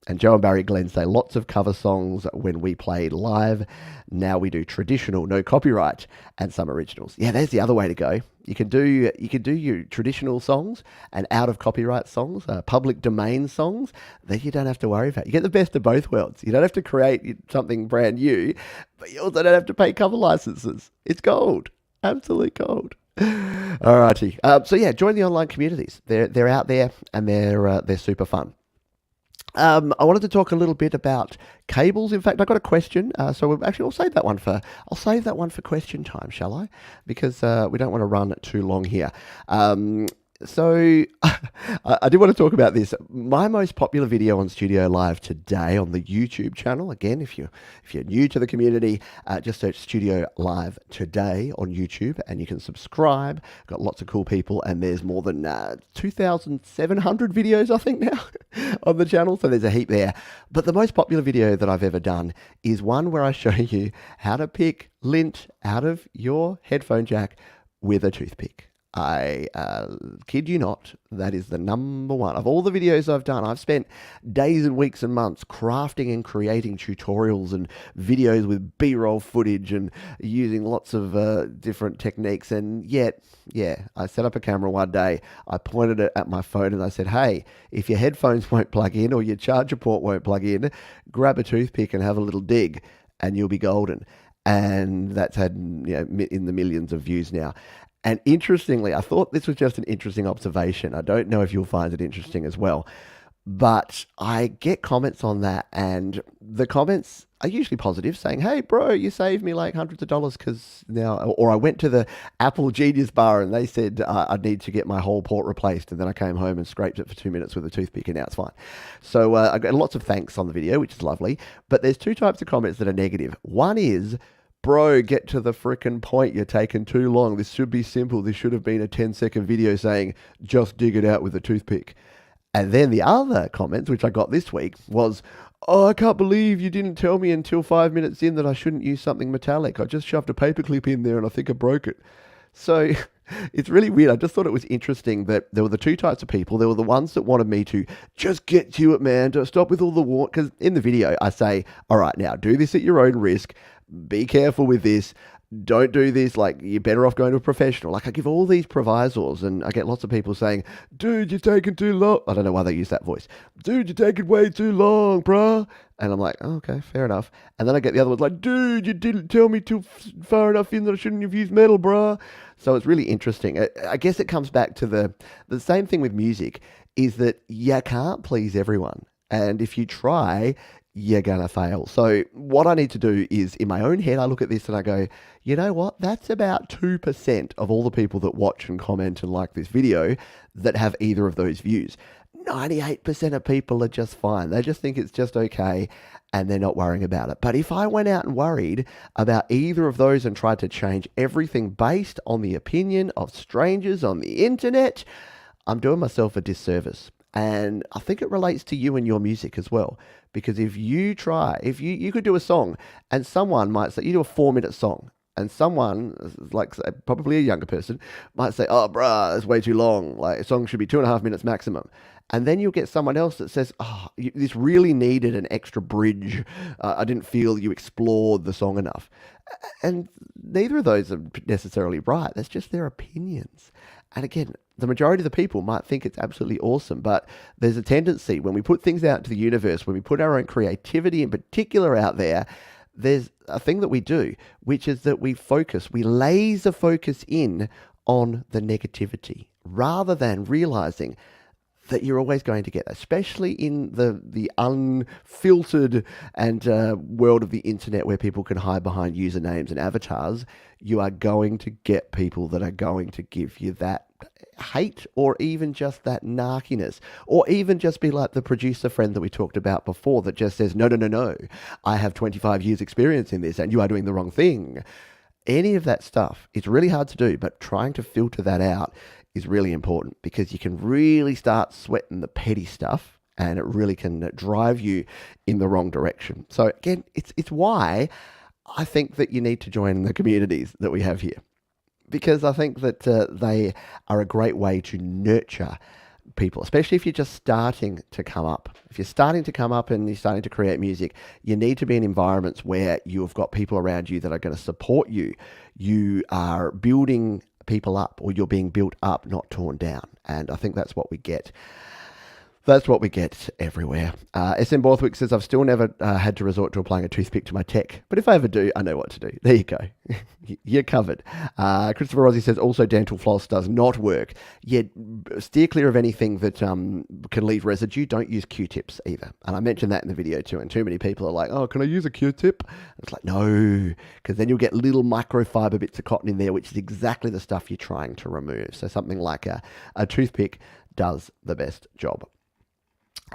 And Joe and Barry Glenn say lots of cover songs when we played live. Now we do traditional, no copyright, and some originals. Yeah, there's the other way to go. You can do your traditional songs and out of copyright songs, public domain songs that you don't have to worry about. You get the best of both worlds. You don't have to create something brand new, but you also don't have to pay cover licenses. It's gold, absolute gold. Alrighty. So yeah, join the online communities. They're out there, and they're super fun. I wanted to talk a little bit about cables. In fact, I got a question, so I'll save that one for question time, shall I? Because we don't want to run too long here. So I did want to talk about this. My most popular video on Studio Live today on the YouTube channel. Again, if you're new to the community, just search Studio Live Today on YouTube, and you can subscribe. Got lots of cool people, and there's more than 2,700 videos, I think, now on the channel. So there's a heap there. But the most popular video that I've ever done is one where I show you how to pick lint out of your headphone jack with a toothpick. I kid you not, that is the number one. Of all the videos I've done, I've spent days and weeks and months crafting and creating tutorials and videos with B-roll footage and using lots of different techniques. And yet, I set up a camera one day, I pointed it at my phone and I said, hey, if your headphones won't plug in or your charger port won't plug in, grab a toothpick and have a little dig and you'll be golden. And that's had in the millions of views now. And interestingly, I thought this was just an interesting observation. I don't know if you'll find it interesting as well, but I get comments on that, and the comments are usually positive, saying, hey, bro, you saved me like hundreds of dollars because now, or I went to the Apple Genius Bar and they said I need to get my whole port replaced, and then I came home and scraped it for 2 minutes with a toothpick, and now it's fine. So I got lots of thanks on the video, which is lovely, but there's two types of comments that are negative. One is, bro, get to the frickin' point. You're taking too long. This should be simple. This should have been a 10-second video saying, just dig it out with a toothpick. And then the other comments, which I got this week, was, oh, I can't believe you didn't tell me until 5 minutes in that I shouldn't use something metallic. I just shoved a paperclip in there and I think I broke it. So it's really weird. I just thought it was interesting that there were the two types of people. There were the ones that wanted me to just get to it, man. Don't stop with all the war. Because in the video, I say, all right, now do this at your own risk. Be careful with this. Don't do this. Like, you're better off going to a professional. Like, I give all these provisos, and I get lots of people saying, dude, you're taking too long. I don't know why they use that voice. Dude, you're taking way too long, bruh. And I'm like, oh, okay, fair enough. And then I get the other ones like, dude, you didn't tell me too far enough in that I shouldn't have used metal, bruh. So it's really interesting. I guess it comes back to the same thing with music, is that you can't please everyone. And if you try, you're going to fail. So what I need to do is, in my own head, I look at this and I go, you know what? That's about 2% of all the people that watch and comment and like this video that have either of those views. 98% of people are just fine. They just think it's just okay and they're not worrying about it. But if I went out and worried about either of those and tried to change everything based on the opinion of strangers on the internet, I'm doing myself a disservice. And I think it relates to you and your music as well. Because if you could do a song and someone might say, you do a 4-minute song, and someone, like probably a younger person, might say, oh, bruh, that's way too long. Like, a song should be 2.5 minutes maximum. And then you'll get someone else that says, oh, this really needed an extra bridge. I didn't feel you explored the song enough. And neither of those are necessarily right. That's just their opinions. And again, the majority of the people might think it's absolutely awesome, but there's a tendency when we put things out into the universe, when we put our own creativity in particular out there, there's a thing that we do, which is that we laser focus in on the negativity rather than realizing that you're always going to get, especially in the unfiltered and world of the internet where people can hide behind usernames and avatars, you are going to get people that are going to give you that hate or even just that narkiness, or even just be like the producer friend that we talked about before that just says, no, I have 25 years experience in this and you are doing the wrong thing. Any of that stuff, it's really hard to do, but trying to filter that out is really important because you can really start sweating the petty stuff and it really can drive you in the wrong direction. So again, it's why I think that you need to join the communities that we have here, because I think that they are a great way to nurture people, especially if you're just starting to come up. If you're starting to come up and you're starting to create music, you need to be in environments where you've got people around you that are going to support you. You are building people up, or you're being built up, not torn down. And I think that's what we get. That's what we get everywhere. SM Borthwick says, I've still never had to resort to applying a toothpick to my tech, but if I ever do, I know what to do. There you go. You're covered. Christopher Rossi says, also dental floss does not work. Yet steer clear of anything that can leave residue. Don't use Q-tips either. And I mentioned that in the video too, and too many people are like, oh, can I use a Q-tip? It's like, no, because then you'll get little microfiber bits of cotton in there, which is exactly the stuff you're trying to remove. So something like a toothpick does the best job.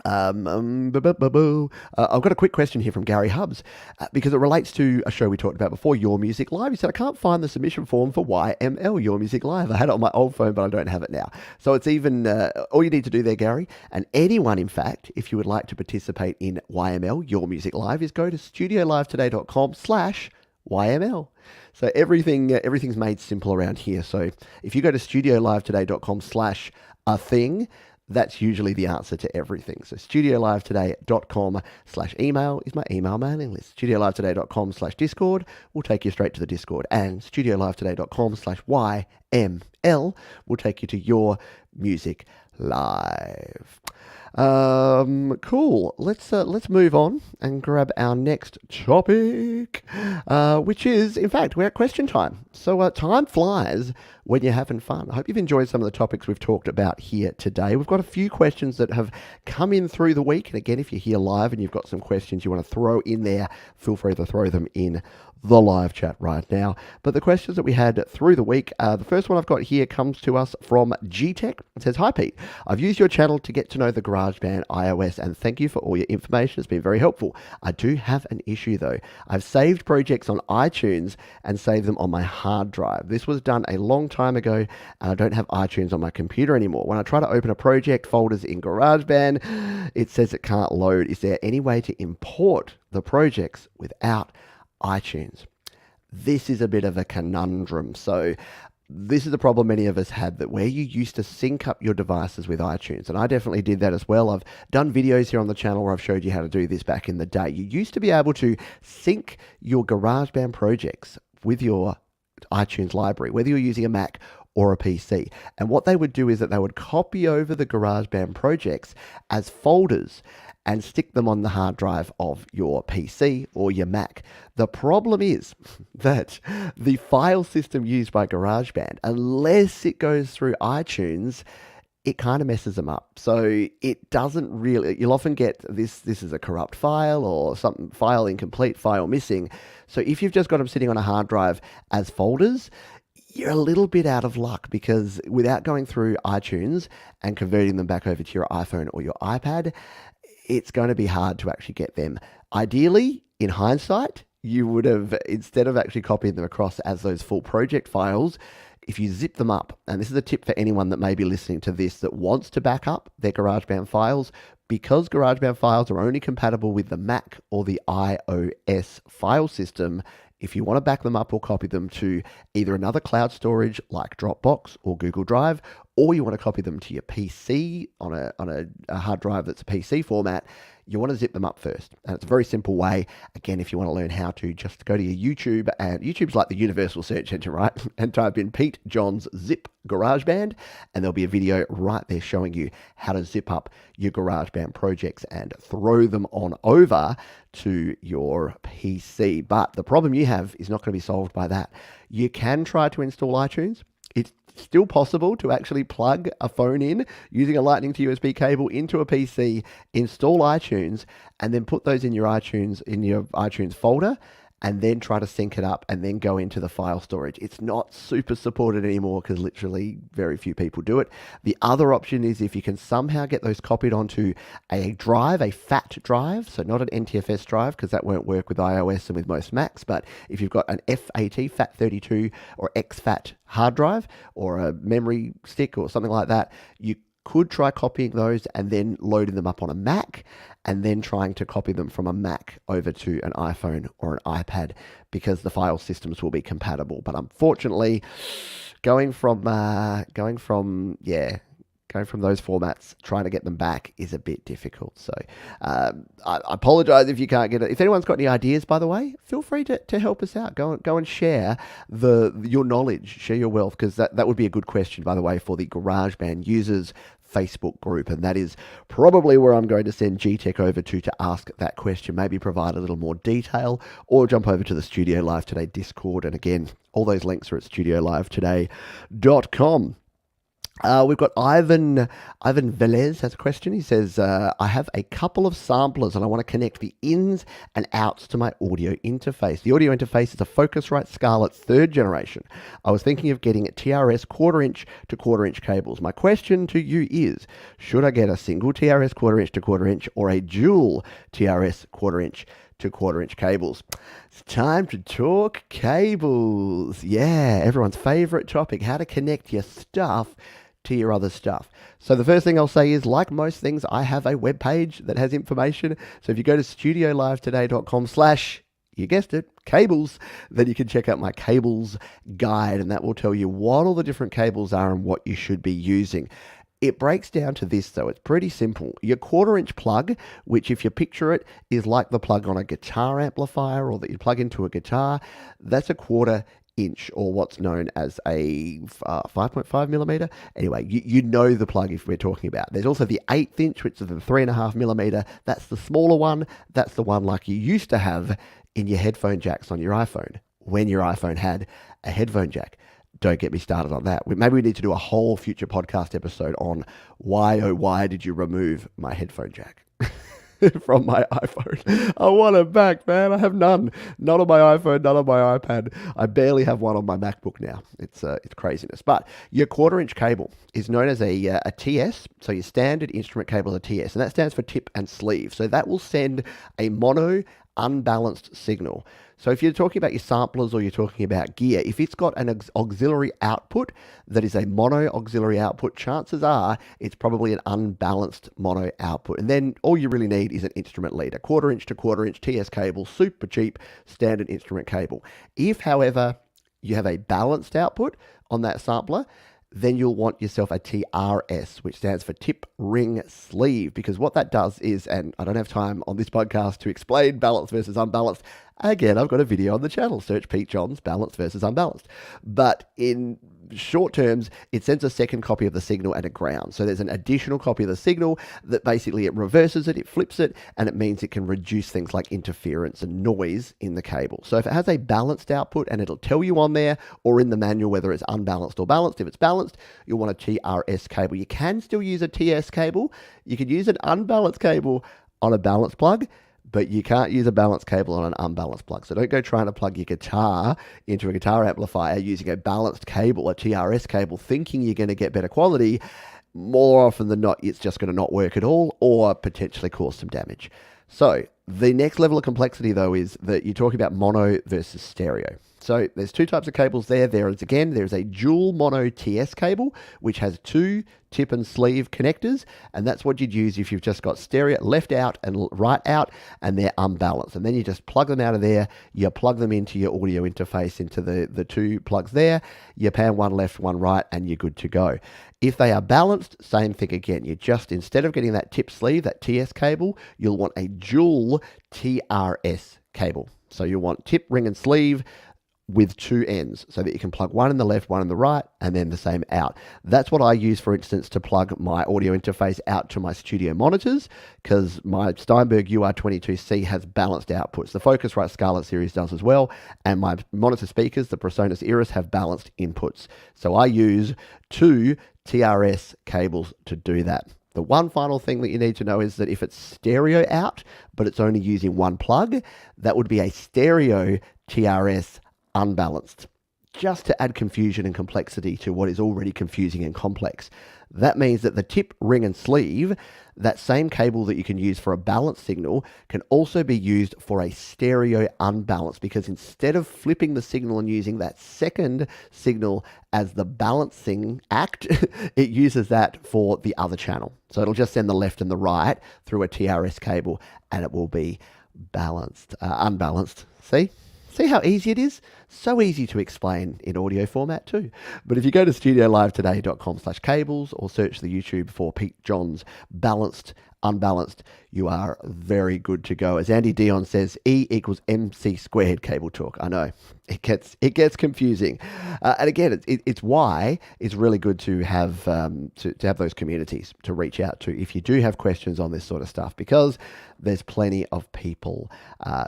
I've got a quick question here from Gary Hubbs because it relates to a show we talked about before, Your Music Live. He said, I can't find the submission form for YML, Your Music Live. I had it on my old phone, but I don't have it now. So it's even, all you need to do there, Gary, and anyone, in fact, if you would like to participate in YML, Your Music Live, is go to studiolivetoday.com/YML. So everything's made simple around here. So if you go to studiolivetoday.com/a-thing, that's usually the answer to everything. So studiolivetoday.com/email is my email mailing list. Studiolivetoday.com/Discord will take you straight to the Discord. And studiolivetoday.com/YML will take you to Your Music Live. Cool. Let's move on and grab our next topic, which is, in fact, we're at question time. So time flies when you're having fun. I hope you've enjoyed some of the topics we've talked about here today. We've got a few questions that have come in through the week. And again, if you're here live and you've got some questions you want to throw in there, feel free to throw them in the live chat right now. But the questions that we had through the week, the first one I've got here comes to us from G-Tech. It says, hi Pete, I've used your channel to get to know the garage GarageBand iOS, and thank you for all your information. It's been very helpful. I do have an issue though. I've saved projects on iTunes and saved them on my hard drive. This was done a long time ago, and I don't have iTunes on my computer anymore. When I try to open a project folders in GarageBand, it says it can't load. Is there any way to import the projects without iTunes? This is a bit of a conundrum. So this is a problem many of us had, that where you used to sync up your devices with iTunes, and I definitely did that as well. I've done videos here on the channel where I've showed you how to do this back in the day. You used to be able to sync your GarageBand projects with your iTunes library, whether you're using a Mac or a PC. And what they would do is that they would copy over the GarageBand projects as folders and stick them on the hard drive of your PC or your Mac. The problem is that the file system used by GarageBand, unless it goes through iTunes, it kind of messes them up. So it doesn't really, you'll often get this is a corrupt file or something, file incomplete, file missing. So if you've just got them sitting on a hard drive as folders, you're a little bit out of luck, because without going through iTunes and converting them back over to your iPhone or your iPad, it's going to be hard to actually get them. Ideally, in hindsight, you would have, instead of actually copying them across as those full project files, if you zip them up, and this is a tip for anyone that may be listening to this that wants to back up their GarageBand files, because GarageBand files are only compatible with the Mac or the iOS file system, if you want to back them up or copy them to either another cloud storage like Dropbox or Google Drive, or you want to copy them to your PC on a hard drive that's a PC format, you want to zip them up first. And it's a very simple way. Again, if you want to learn how to, just go to your YouTube, and YouTube's like the universal search engine, right? And type in Pete Johns Zip GarageBand, and there'll be a video right there showing you how to zip up your GarageBand projects and throw them on over to your PC. But the problem you have is not going to be solved by that. You can try to install iTunes. It's still possible to actually plug a phone in using a Lightning to USB cable into a PC, install iTunes, and then put those in your iTunes folder, and then try to sync it up and then go into the file storage. It's not super supported anymore because literally very few people do it. The other option is if you can somehow get those copied onto a drive, a FAT drive, so not an NTFS drive, because that won't work with iOS and with most Macs, but if you've got an FAT, FAT32 or exFAT hard drive or a memory stick or something like that, you could try copying those and then loading them up on a Mac, and then trying to copy them from a Mac over to an iPhone or an iPad, because the file systems will be compatible. But unfortunately, going from those formats, trying to get them back is a bit difficult. So I apologize if you can't get it. If anyone's got any ideas, by the way, feel free to help us out. Go and share your knowledge, share your wealth, because that would be a good question, by the way, for the GarageBand users Facebook group, and that is probably where I'm going to send GTech over to ask that question, maybe provide a little more detail, or jump over to the Studio Live Today Discord. And again, all those links are at studiolivetoday.com. We've got Ivan Velez has a question. He says, I have a couple of samplers and I want to connect the ins and outs to my audio interface. The audio interface is a Focusrite Scarlett 3rd generation. I was thinking of getting TRS 1/4 inch to 1/4 inch cables. My question to you is, should I get a single TRS 1/4 inch to 1/4 inch or a dual TRS 1/4 inch to 1/4 inch cables? It's time to talk cables. Yeah, everyone's favorite topic, how to connect your stuff to your other stuff. So the first thing I'll say is, like most things, I have a web page that has information. So if you go to studiolivetoday.com/ you guessed it, cables, then you can check out my cables guide, and that will tell you what all the different cables are and what you should be using. It breaks down to this, though. It's pretty simple. Your 1/4 inch plug, which if you picture it is like the plug on a guitar amplifier or that you plug into a guitar, that's a 1/4 inch, or what's known as a 5.5 millimeter. Anyway, you know the plug if we're talking about. There's also the 1/8 inch, which is the 3.5 millimeter. That's the smaller one. That's the one like you used to have in your headphone jacks on your iPhone, when your iPhone had a headphone jack. Don't get me started on that. Maybe we need to do a whole future podcast episode on why did you remove my headphone jack? from my iPhone. I want it back, man. I have none. None on my iPhone, none on my iPad. I barely have one on my MacBook now. It's craziness. But your quarter-inch cable is known as a TS, so your standard instrument cable is a TS, and that stands for tip and sleeve. So that will send a mono unbalanced signal. So if you're talking about your samplers or you're talking about gear, if it's got an auxiliary output that is a mono auxiliary output, chances are it's probably an unbalanced mono output. And then all you really need is an instrument lead, a quarter-inch to quarter-inch TS cable, super cheap, standard instrument cable. If, however, you have a balanced output on that sampler, then you'll want yourself a TRS, which stands for tip, ring, sleeve, because what that does is, and I don't have time on this podcast to explain balanced versus unbalanced. Again, I've got a video on the channel. Search Pete Johns, balanced versus unbalanced. But in short terms, it sends a second copy of the signal at a ground. So there's an additional copy of the signal that basically it reverses it, it flips it, and it means it can reduce things like interference and noise in the cable. So if it has a balanced output, and it'll tell you on there or in the manual whether it's unbalanced or balanced. If it's balanced, you'll want a TRS cable. You can still use a TS cable. You can use an unbalanced cable on a balanced plug, but you can't use a balanced cable on an unbalanced plug. So don't go trying to plug your guitar into a guitar amplifier using a balanced cable, a TRS cable, thinking you're going to get better quality. More often than not, it's just going to not work at all or potentially cause some damage. So the next level of complexity, though, is that you're talking about mono versus stereo. So there's two types of cables there. There's a dual mono TS cable, which has two tip and sleeve connectors, and that's what you'd use if you've just got stereo left out and right out, and they're unbalanced. And then you just plug them out of there, you plug them into your audio interface, into the two plugs there, you pan one left, one right, and you're good to go. If they are balanced, same thing again. You just, instead of getting that tip sleeve, that TS cable, you'll want a dual TRS cable. So you'll want tip, ring, and sleeve with two ends so that you can plug one in the left, one in the right, and then the same out. That's what I use, for instance, to plug my audio interface out to my studio monitors, because my Steinberg UR22C has balanced outputs. The Focusrite Scarlett series does as well, and my monitor speakers, the Presonus Iris, have balanced inputs. So I use two TRS cables to do that. The one final thing that you need to know is that if it's stereo out, but it's only using one plug, that would be a stereo TRS unbalanced, just to add confusion and complexity to what is already confusing and complex. That means that the tip, ring, and sleeve, that same cable that you can use for a balanced signal, can also be used for a stereo unbalanced, because instead of flipping the signal and using that second signal as the balancing act, it uses that for the other channel. So it'll just send the left and the right through a TRS cable, and it will be balanced, unbalanced. See how easy it is? So easy to explain in audio format too. But if you go to studiolivetoday.com/cables or search the YouTube for Pete Johns balanced, unbalanced, you are very good to go. As Andy Dion says, E equals MC squared cable talk. I know it gets confusing, and again, it's why it's really good to have to have those communities to reach out to if you do have questions on this sort of stuff, because there's plenty of people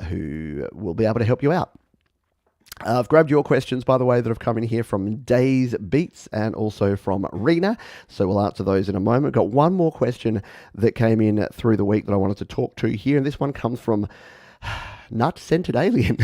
who will be able to help you out. I've grabbed your questions, by the way, that have come in here from Days Beats and also from Rena, so we'll answer those in a moment. Got one more question that came in through the week that I wanted to talk to here, and this one comes from Nut-Scented Alien.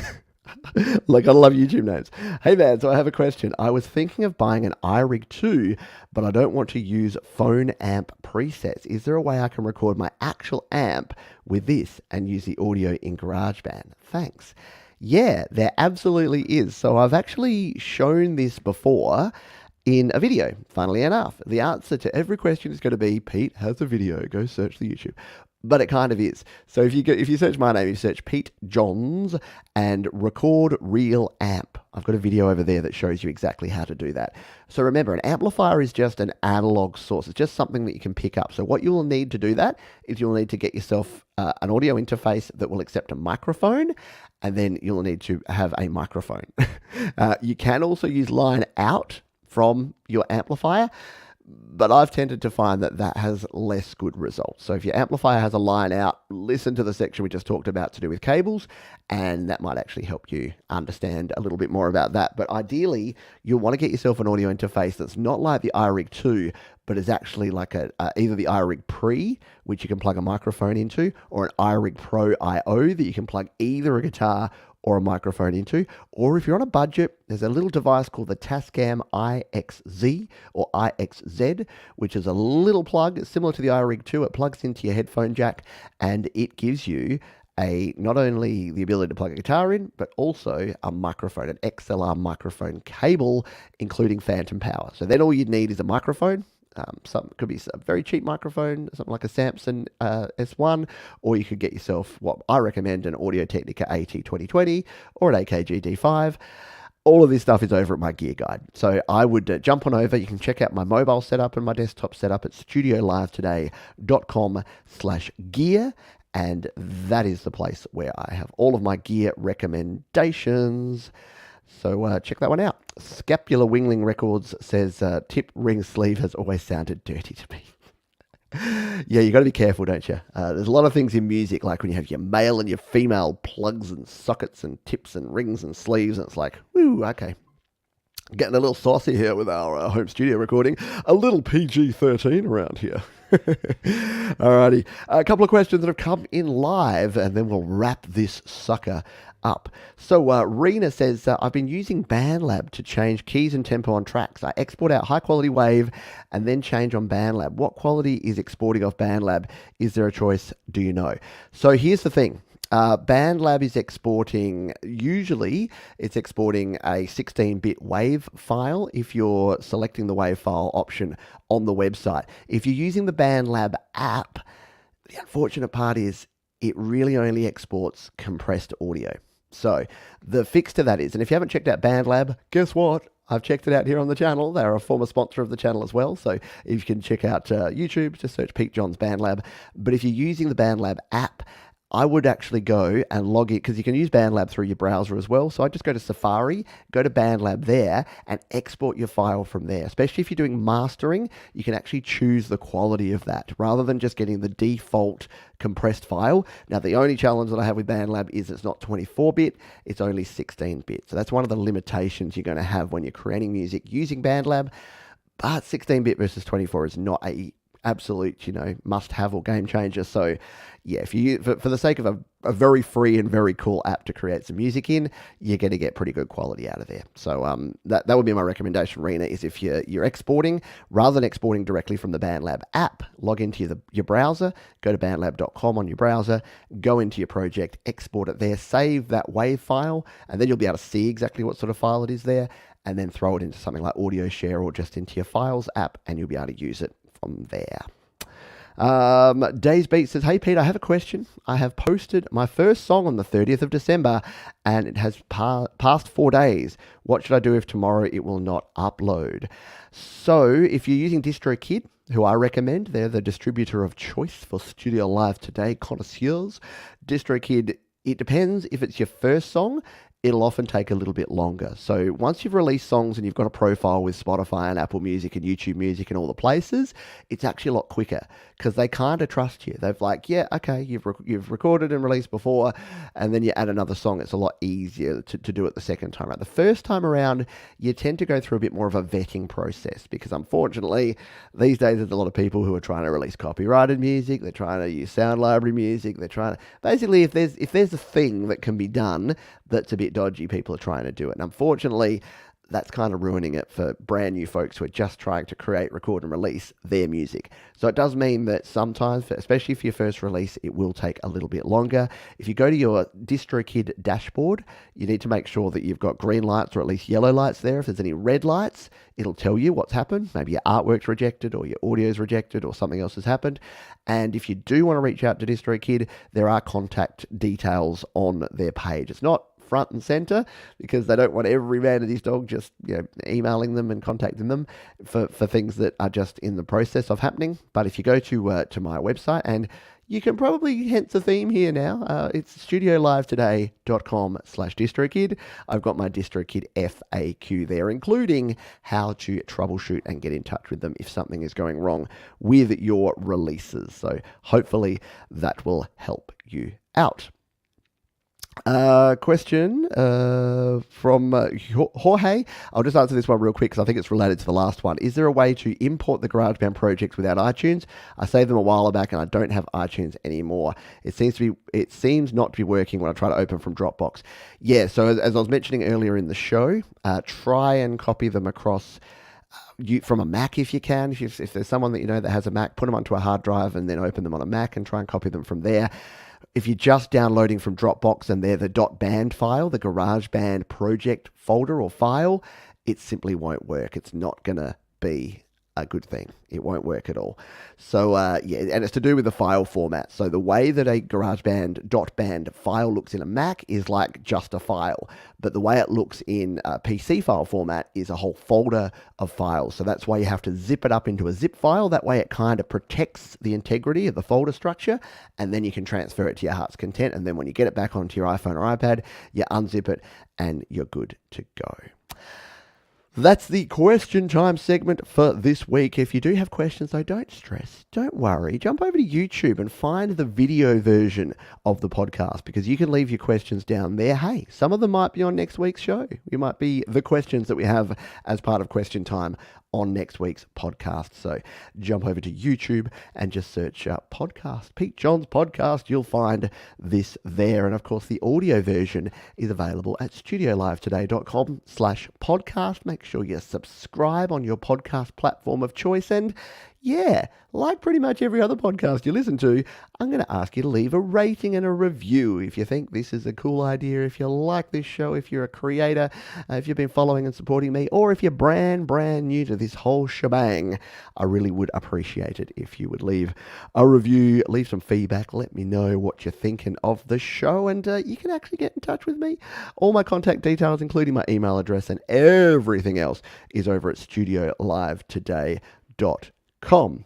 Like, I love YouTube names. Hey man, so I have a question. I was thinking of buying an iRig 2, but I don't want to use phone amp presets. Is there a way I can record my actual amp with this and use the audio in GarageBand? Thanks. Yeah, there absolutely is. So I've actually shown this before in a video, funnily enough. The answer to every question is going to be, Pete has a video, go search the YouTube. But it kind of is. So if you search my name, you search Pete Johns and record real amp. I've got a video over there that shows you exactly how to do that. So remember, an amplifier is just an analog source. It's just something that you can pick up. So what you'll need to do that is you'll need to get yourself an audio interface that will accept a microphone, and then you'll need to have a microphone. You can also use line out from your amplifier, but I've tended to find that that has less good results. So if your amplifier has a line out, listen to the section we just talked about to do with cables, and that might actually help you understand a little bit more about that. But ideally, you'll want to get yourself an audio interface that's not like the iRig 2, but is actually like either the iRig Pre, which you can plug a microphone into, or an iRig Pro I/O that you can plug either a guitar or a microphone into. Or if you're on a budget, there's a little device called the Tascam IXZ or IXZ, which is a little plug similar to the iRig 2. It plugs into your headphone jack, and it gives you not only the ability to plug a guitar in, but also a microphone, an XLR microphone cable, including phantom power. So then all you'd need is a microphone. Could be a very cheap microphone, something like a Samson S1, or you could get yourself what I recommend, an Audio-Technica AT2020 or an AKG D5. All of this stuff is over at my gear guide. So I would jump on over. You can check out my mobile setup and my desktop setup at studiolivetoday.com/gear. And that is the place where I have all of my gear recommendations. So check that one out. Scapular Wingling Records says, tip ring sleeve has always sounded dirty to me. Yeah, you got to be careful, don't you? There's a lot of things in music, like when you have your male and your female plugs and sockets and tips and rings and sleeves, and it's like, woo, okay. Getting a little saucy here with our home studio recording. A little PG-13 around here. Alrighty. A couple of questions that have come in live, and then we'll wrap this sucker up. So Rena says, I've been using BandLab to change keys and tempo on tracks. I export out high quality wave and then change on BandLab. What quality is exporting off BandLab? Is there a choice? Do you know? So here's the thing. BandLab is exporting, usually it's exporting a 16-bit WAV file if you're selecting the WAV file option on the website. If you're using the BandLab app, the unfortunate part is it really only exports compressed audio. So the fix to that is, and if you haven't checked out BandLab, guess what? I've checked it out here on the channel. They're a former sponsor of the channel as well. So if you can check out YouTube, just search Pete Johns BandLab. But if you're using the BandLab app, I would actually go and log in, because you can use BandLab through your browser as well. So I just go to Safari, go to BandLab there, and export your file from there. Especially if you're doing mastering, you can actually choose the quality of that rather than just getting the default compressed file. Now, the only challenge that I have with BandLab is it's not 24-bit, it's only 16-bit. So that's one of the limitations you're going to have when you're creating music using BandLab. But 16-bit versus 24 is not a absolute, must-have or game changer. So, yeah, if you for the sake of a very free and very cool app to create some music in, you're going to get pretty good quality out of there. So that would be my recommendation, Rena, is if you're exporting, rather than exporting directly from the BandLab app, log into your browser, go to bandlab.com on your browser, go into your project, export it there, save that WAV file, and then you'll be able to see exactly what sort of file it is there, and then throw it into something like Audio Share or just into your Files app, and you'll be able to use it from there. Days Beat says, hey Pete, I have a question. I have posted my first song on the 30th of December and it has passed 4 days. What should I do if tomorrow it will not upload? So if you're using DistroKid, who I recommend, they're the distributor of choice for Studio Live Today connoisseurs. DistroKid, it depends. If it's your first song, it'll often take a little bit longer. So once you've released songs and you've got a profile with Spotify and Apple Music and YouTube Music and all the places, it's actually a lot quicker because they kind of trust you. They've like, yeah, okay, you've recorded and released before, and then you add another song. It's a lot easier to do it the second time around. The first time around, you tend to go through a bit more of a vetting process because unfortunately, these days there's a lot of people who are trying to release copyrighted music. They're trying to use sound library music. They're trying to, basically, if there's a thing that can be done that's a bit dodgy, people are trying to do it. And unfortunately, that's kind of ruining it for brand new folks who are just trying to create, record, and release their music. So it does mean that sometimes, especially for your first release, it will take a little bit longer. If you go to your DistroKid dashboard, you need to make sure that you've got green lights or at least yellow lights there. If there's any red lights, it'll tell you what's happened. Maybe your artwork's rejected or your audio's rejected or something else has happened. And if you do want to reach out to DistroKid, there are contact details on their page. It's not front and center because they don't want every man and his dog just emailing them and contacting them for things that are just in the process of happening. But if you go to my website, and You can probably hence a theme here now. It's studiolivetoday.com/distrokid. I've got my DistroKid FAQ there, including how to troubleshoot and get in touch with them if something is going wrong with your releases. So hopefully that will help you out. Question from Jorge. I'll just answer this one real quick because I think it's related to the last one. Is there a way to import the GarageBand projects without iTunes? I saved them a while back and I don't have iTunes anymore. It seems not to be working when I try to open from Dropbox. Yeah, so as I was mentioning earlier in the show, try and copy them across from a Mac if you can. If there's someone that you know that has a Mac, put them onto a hard drive and then open them on a Mac and try and copy them from there. If you're just downloading from Dropbox and they're the .band file, the GarageBand project folder or file, it simply won't work. It's not going to be a good thing. It won't work at all. So, yeah, and it's to do with the file format. So the way that a GarageBand .band file looks in a Mac is like just a file, but the way it looks in a PC file format is a whole folder of files. So that's why you have to zip it up into a zip file. That way it kind of protects the integrity of the folder structure, and then you can transfer it to your heart's content. And then when you get it back onto your iPhone or iPad, you unzip it and you're good to go. That's the question time segment for this week. If you do have questions, though, don't stress. Don't worry. Jump over to YouTube and find the video version of the podcast because you can leave your questions down there. Hey, some of them might be on next week's show. You might be the questions that we have as part of Question Time on next week's podcast. So jump over to YouTube and just search podcast, Pete Johns podcast. You'll find this there. And of course, the audio version is available at studiolivetoday.com/podcast. Make sure you subscribe on your podcast platform of choice. And yeah, like pretty much every other podcast you listen to, I'm going to ask you to leave a rating and a review if you think this is a cool idea, if you like this show, if you're a creator, if you've been following and supporting me, or if you're brand new to this whole shebang. I really would appreciate it if you would leave a review, leave some feedback, let me know what you're thinking of the show, and you can actually get in touch with me. All my contact details, including my email address and everything else, is over at studiolivetoday.com.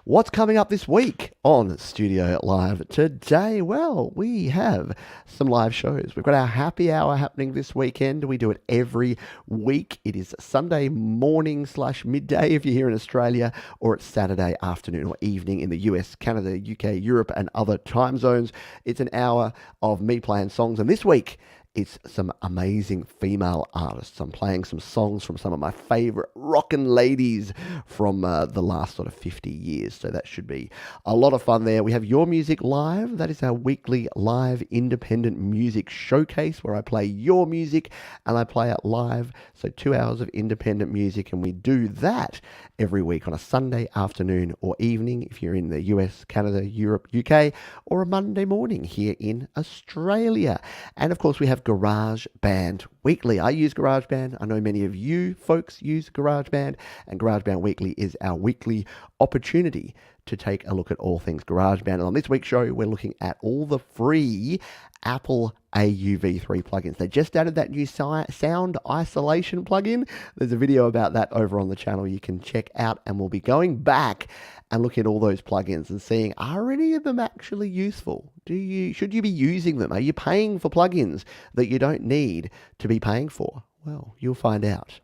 What's coming up this week on Studio Live Today? Well, we have some live shows. We've got our happy hour happening this weekend. We do it every week. It is Sunday morning / midday if you're here in Australia, or it's Saturday afternoon or evening in the US, Canada, UK, Europe, and other time zones. It's an hour of me playing songs, and this week it's some amazing female artists. I'm playing some songs from some of my favorite rockin' ladies from the last sort of 50 years. So that should be a lot of fun there. We have Your Music Live. That is our weekly live independent music showcase where I play your music and I play it live. So 2 hours of independent music, and we do that every week on a Sunday afternoon or evening if you're in the US, Canada, Europe, UK, or a Monday morning here in Australia. And of course, we have GarageBand Weekly. I use GarageBand. I know many of you folks use GarageBand, and GarageBand Weekly is our weekly opportunity to take a look at all things GarageBand. And on this week's show, we're looking at all the free Apple AUV3 plugins. They just added that new sound isolation plugin. There's a video about that over on the channel you can check out, and we'll be going back and looking at all those plugins and seeing, are any of them actually useful? Should you be using them? Are you paying for plugins that you don't need to be paying for? Well, you'll find out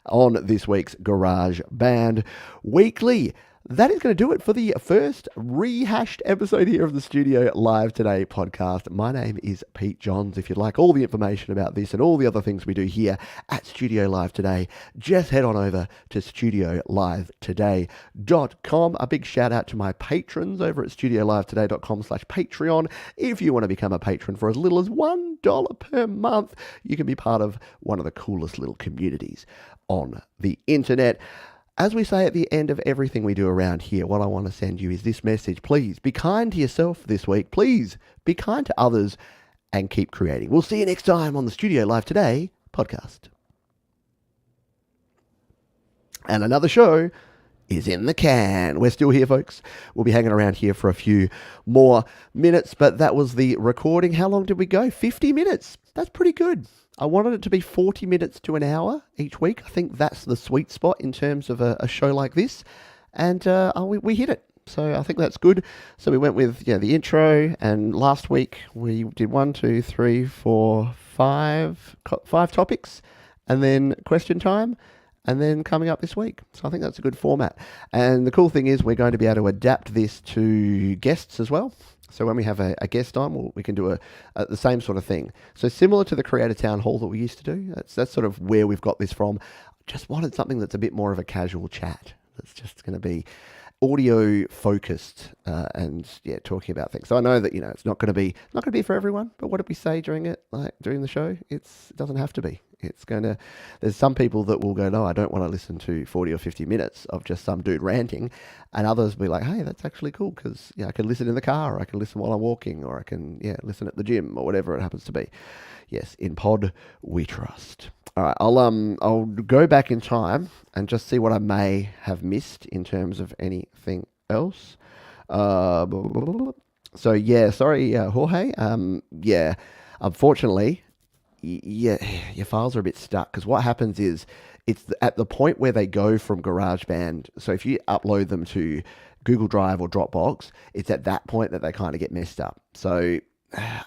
on this week's GarageBand Weekly. That is going to do it for the first rehashed episode here of the Studio Live Today podcast. My name is Pete Johns. If you'd like all the information about this and all the other things we do here at Studio Live Today, just head on over to studiolivetoday.com. A big shout out to my patrons over at studiolivetoday.com/Patreon. If you want to become a patron for as little as $1 per month, you can be part of one of the coolest little communities on the internet. As we say at the end of everything we do around here, what I want to send you is this message. Please be kind to yourself this week. Please be kind to others and keep creating. We'll see you next time on the Studio Live Today podcast. And another show is in the can. We're still here, folks. We'll be hanging around here for a few more minutes, but that was the recording. How long did we go? 50 minutes. That's pretty good. I wanted it to be 40 minutes to an hour each week. I think that's the sweet spot in terms of a show like this. And we hit it. So I think that's good. So we went with the intro, and last week we did 5 topics, and then question time, and then coming up this week. So I think that's a good format. And the cool thing is we're going to be able to adapt this to guests as well. So when we have a guest on, we can do the same sort of thing. So similar to the Creator Town Hall that we used to do. That's sort of where we've got this from. Just wanted something that's a bit more of a casual chat. That's just going to be audio focused and talking about things. So I know that it's not going to be for everyone. But what did we say during the show? It doesn't have to be. There's some people that will go, no, I don't want to listen to 40 or 50 minutes of just some dude ranting, and others will be like, hey, that's actually cool because I can listen in the car, or I can listen while I'm walking, or I can listen at the gym, or whatever it happens to be. Yes, in Pod we trust. All right, I'll go back in time and just see what I may have missed in terms of anything else. So sorry, Jorge. Unfortunately, your files are a bit stuck because what happens is it's at the point where they go from GarageBand. So if you upload them to Google Drive or Dropbox, it's at that point that they kind of get messed up. So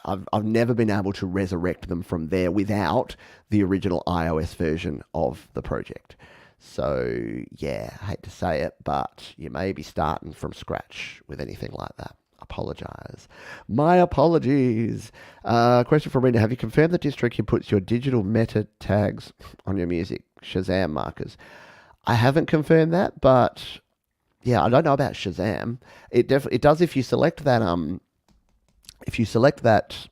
I've never been able to resurrect them from there without the original iOS version of the project. So I hate to say it, but you may be starting from scratch with anything like that. Apologize. My apologies. Question from Rena. Have you confirmed that DistroKid puts your digital meta tags on your music, Shazam markers? I haven't confirmed that, but I don't know about Shazam. It does if you select that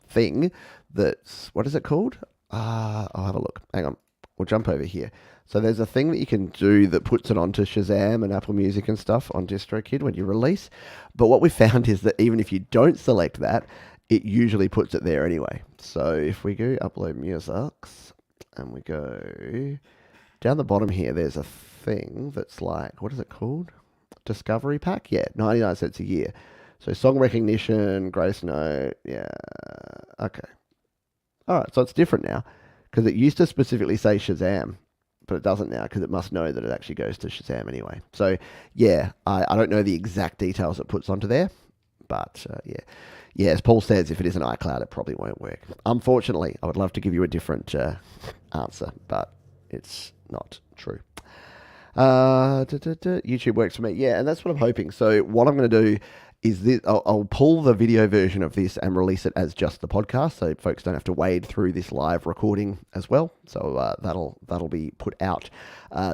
thing that's, what is it called? I'll have a look. Hang on. We'll jump over here. So there's a thing that you can do that puts it onto Shazam and Apple Music and stuff on DistroKid when you release. But what we found is that even if you don't select that, it usually puts it there anyway. So if we go upload musics and we go down the bottom here, there's a thing that's like, what is it called? Discovery Pack? 99 cents a year. So song recognition, Grace Note, okay. All right, so it's different now because it used to specifically say Shazam, but it doesn't now because it must know that it actually goes to Shazam anyway. So I don't know the exact details it puts onto there, but as Paul says, if it is an iCloud, it probably won't work. Unfortunately, I would love to give you a different answer, but it's not true. YouTube works for me, and that's what I'm hoping. So what I'm going to do is this, I'll pull the video version of this and release it as just the podcast, so folks don't have to wade through this live recording as well. So that'll be put out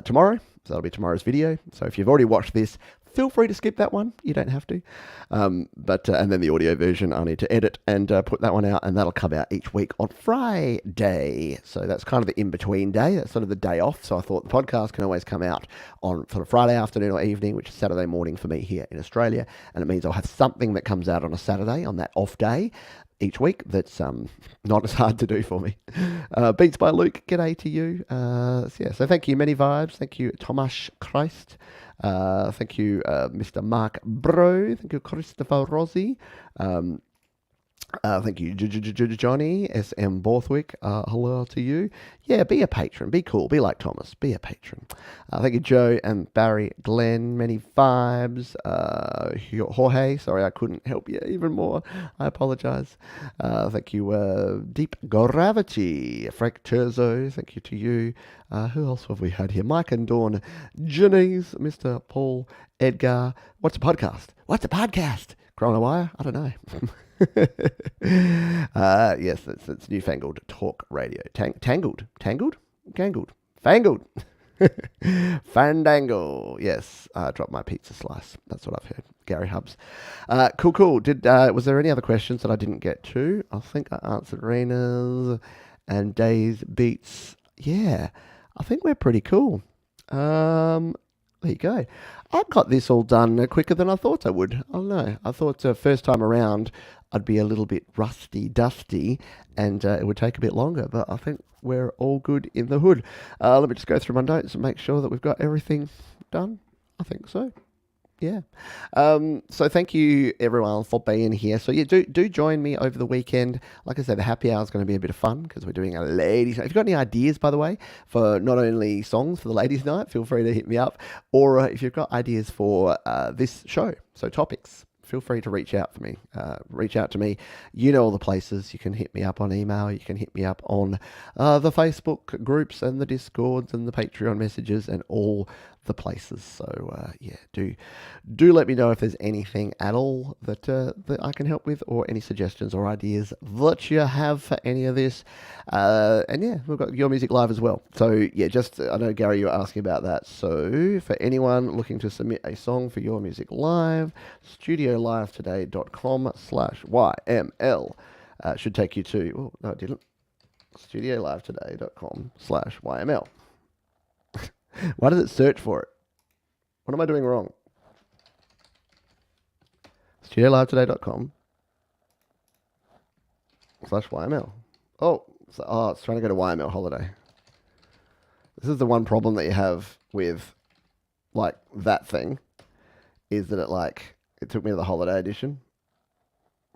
tomorrow. So that'll be tomorrow's video. So if you've already watched this, feel free to skip that one. You don't have to. But and then the audio version, I need to edit and put that one out, and that'll come out each week on Friday. So that's kind of the in-between day. That's sort of the day off. So I thought the podcast can always come out on sort of Friday afternoon or evening, which is Saturday morning for me here in Australia. And it means I'll have something that comes out on a Saturday on that off day each week that's not as hard to do for me. Beats by Luke, g'day to you. So thank you, Many Vibes. Thank you, Tomasz Christ. Thank you, Mr. Mark Bro. Thank you, Christopher Rossi. Thank you, Johnny S.M. Borthwick. Hello to you. Be a patron. Be cool. Be like Thomas. Be a patron. Thank you, Joe and Barry Glenn. Many vibes. Jorge. Sorry, I couldn't help you even more. I apologize. Thank you, Deep Gravity. Frank Terzo. Thank you to you. Who else have we had here? Mike and Dawn. Janice. Mr. Paul. Edgar. What's a podcast? What's a podcast? Corona Wire? I don't know. Yes, it's newfangled talk radio. Tangled? Gangled? Fangled? Fandangle. Yes, drop my pizza slice. That's what I've heard. Gary Hubs. Cool. Was there any other questions that I didn't get to? I think I answered Rena's and Days Beats. Yeah, I think we're pretty cool. There you go. I got this all done quicker than I thought I would. I don't know. I thought first time around I'd be a little bit rusty-dusty and it would take a bit longer, but I think we're all good in the hood. Let me just go through my notes and make sure that we've got everything done. I think so. Yeah. So thank you everyone for being here. So yeah, do join me over the weekend. Like I said, the happy hour is going to be a bit of fun because we're doing a ladies' night. If you've got any ideas, by the way, for not only songs for the ladies' night, feel free to hit me up. Or if you've got ideas for this show, so topics, feel free to reach out for me. Reach out to me. You know all the places. You can hit me up on email. You can hit me up on the Facebook groups and the Discords and the Patreon messages and all the places. So yeah, do let me know if there's anything at all that I can help with, or any suggestions or ideas that you have for any of this. And yeah, we've got Your Music Live as well. So yeah, just I know Gary, you were asking about that. So for anyone looking to submit a song for Your Music Live, studiolivetoday.com/YML should take you to. Oh no, it didn't. studiolivetoday.com/YML. Why does it search for it? What am I doing wrong? studiolivetoday.com/YML. Oh, it's trying to go to YML holiday. This is the one problem that you have with like that thing, is that it took me to the holiday edition.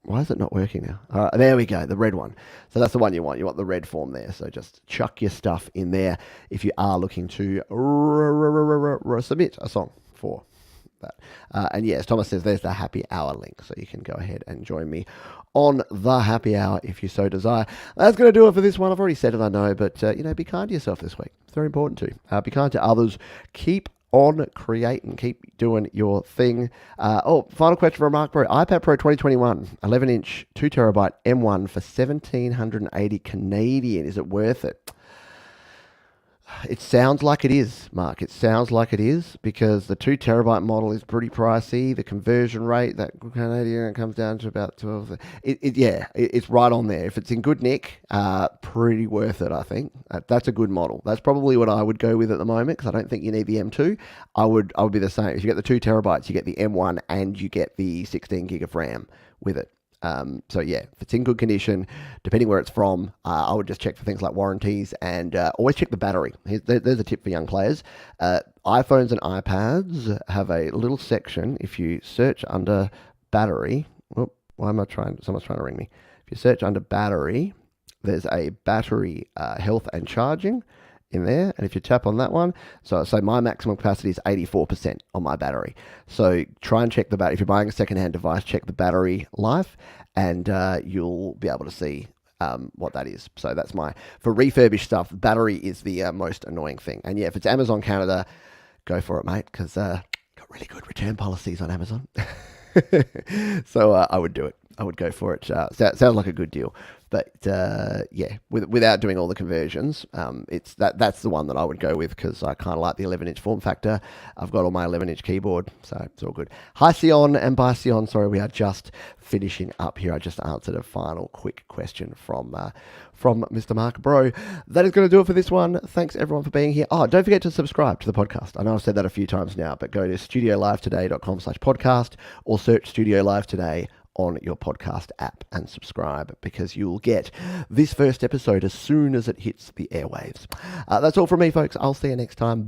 Why is it not working now? All right, there we go, the red one. So that's the one you want. You want the red form there. So just chuck your stuff in there if you are looking to submit a song for that. And yes, Thomas says there's the happy hour link. So you can go ahead and join me on the happy hour if you so desire. That's going to do it for this one. I've already said it, I know, but be kind to yourself this week. It's very important to. Be kind to others. Keep on creating, keep doing your thing. Final question from Mark Bro. iPad Pro 2021, 11-inch, 2TB M1 for 1,780 Canadian. Is it worth it? It sounds like it is, Mark. It sounds like it is, because the 2TB model is pretty pricey. The conversion rate, that Canadian, comes down to about 12. It's right on there. If it's in good nick, pretty worth it, I think. That's a good model. That's probably what I would go with at the moment, because I don't think you need the M2. I would be the same. If you get the 2TB, you get the M1 and you get the 16 gig of RAM with it. So yeah, if it's in good condition, depending where it's from, I would just check for things like warranties, and always check the battery. There's a tip for young players. iPhones and iPads have a little section. If you search under battery, someone's trying to ring me. If you search under battery, there's a battery health and charging in there, and if you tap on that one, so my maximum capacity is 84% on my battery. So try and check the battery. If you're buying a second-hand device, check the battery life, and you'll be able to see what that is. So that's for refurbished stuff, battery is the most annoying thing. And yeah, if it's Amazon Canada, go for it, mate, because got really good return policies on Amazon. So I would do it. I would go for it. Sounds like a good deal. But without doing all the conversions, that's the one that I would go with, because I kind of like the 11-inch form factor. I've got all my 11-inch keyboard, so it's all good. Hi, Sion, and bye, Sion. Sorry, we are just finishing up here. I just answered a final quick question from Mr. Mark Bro. That is going to do it for this one. Thanks, everyone, for being here. Oh, don't forget to subscribe to the podcast. I know I've said that a few times now, but go to studiolivetoday.com/podcast or search Studio Live Today on your podcast app and subscribe, because you'll get this first episode as soon as it hits the airwaves. That's all from me, folks. I'll see you next time.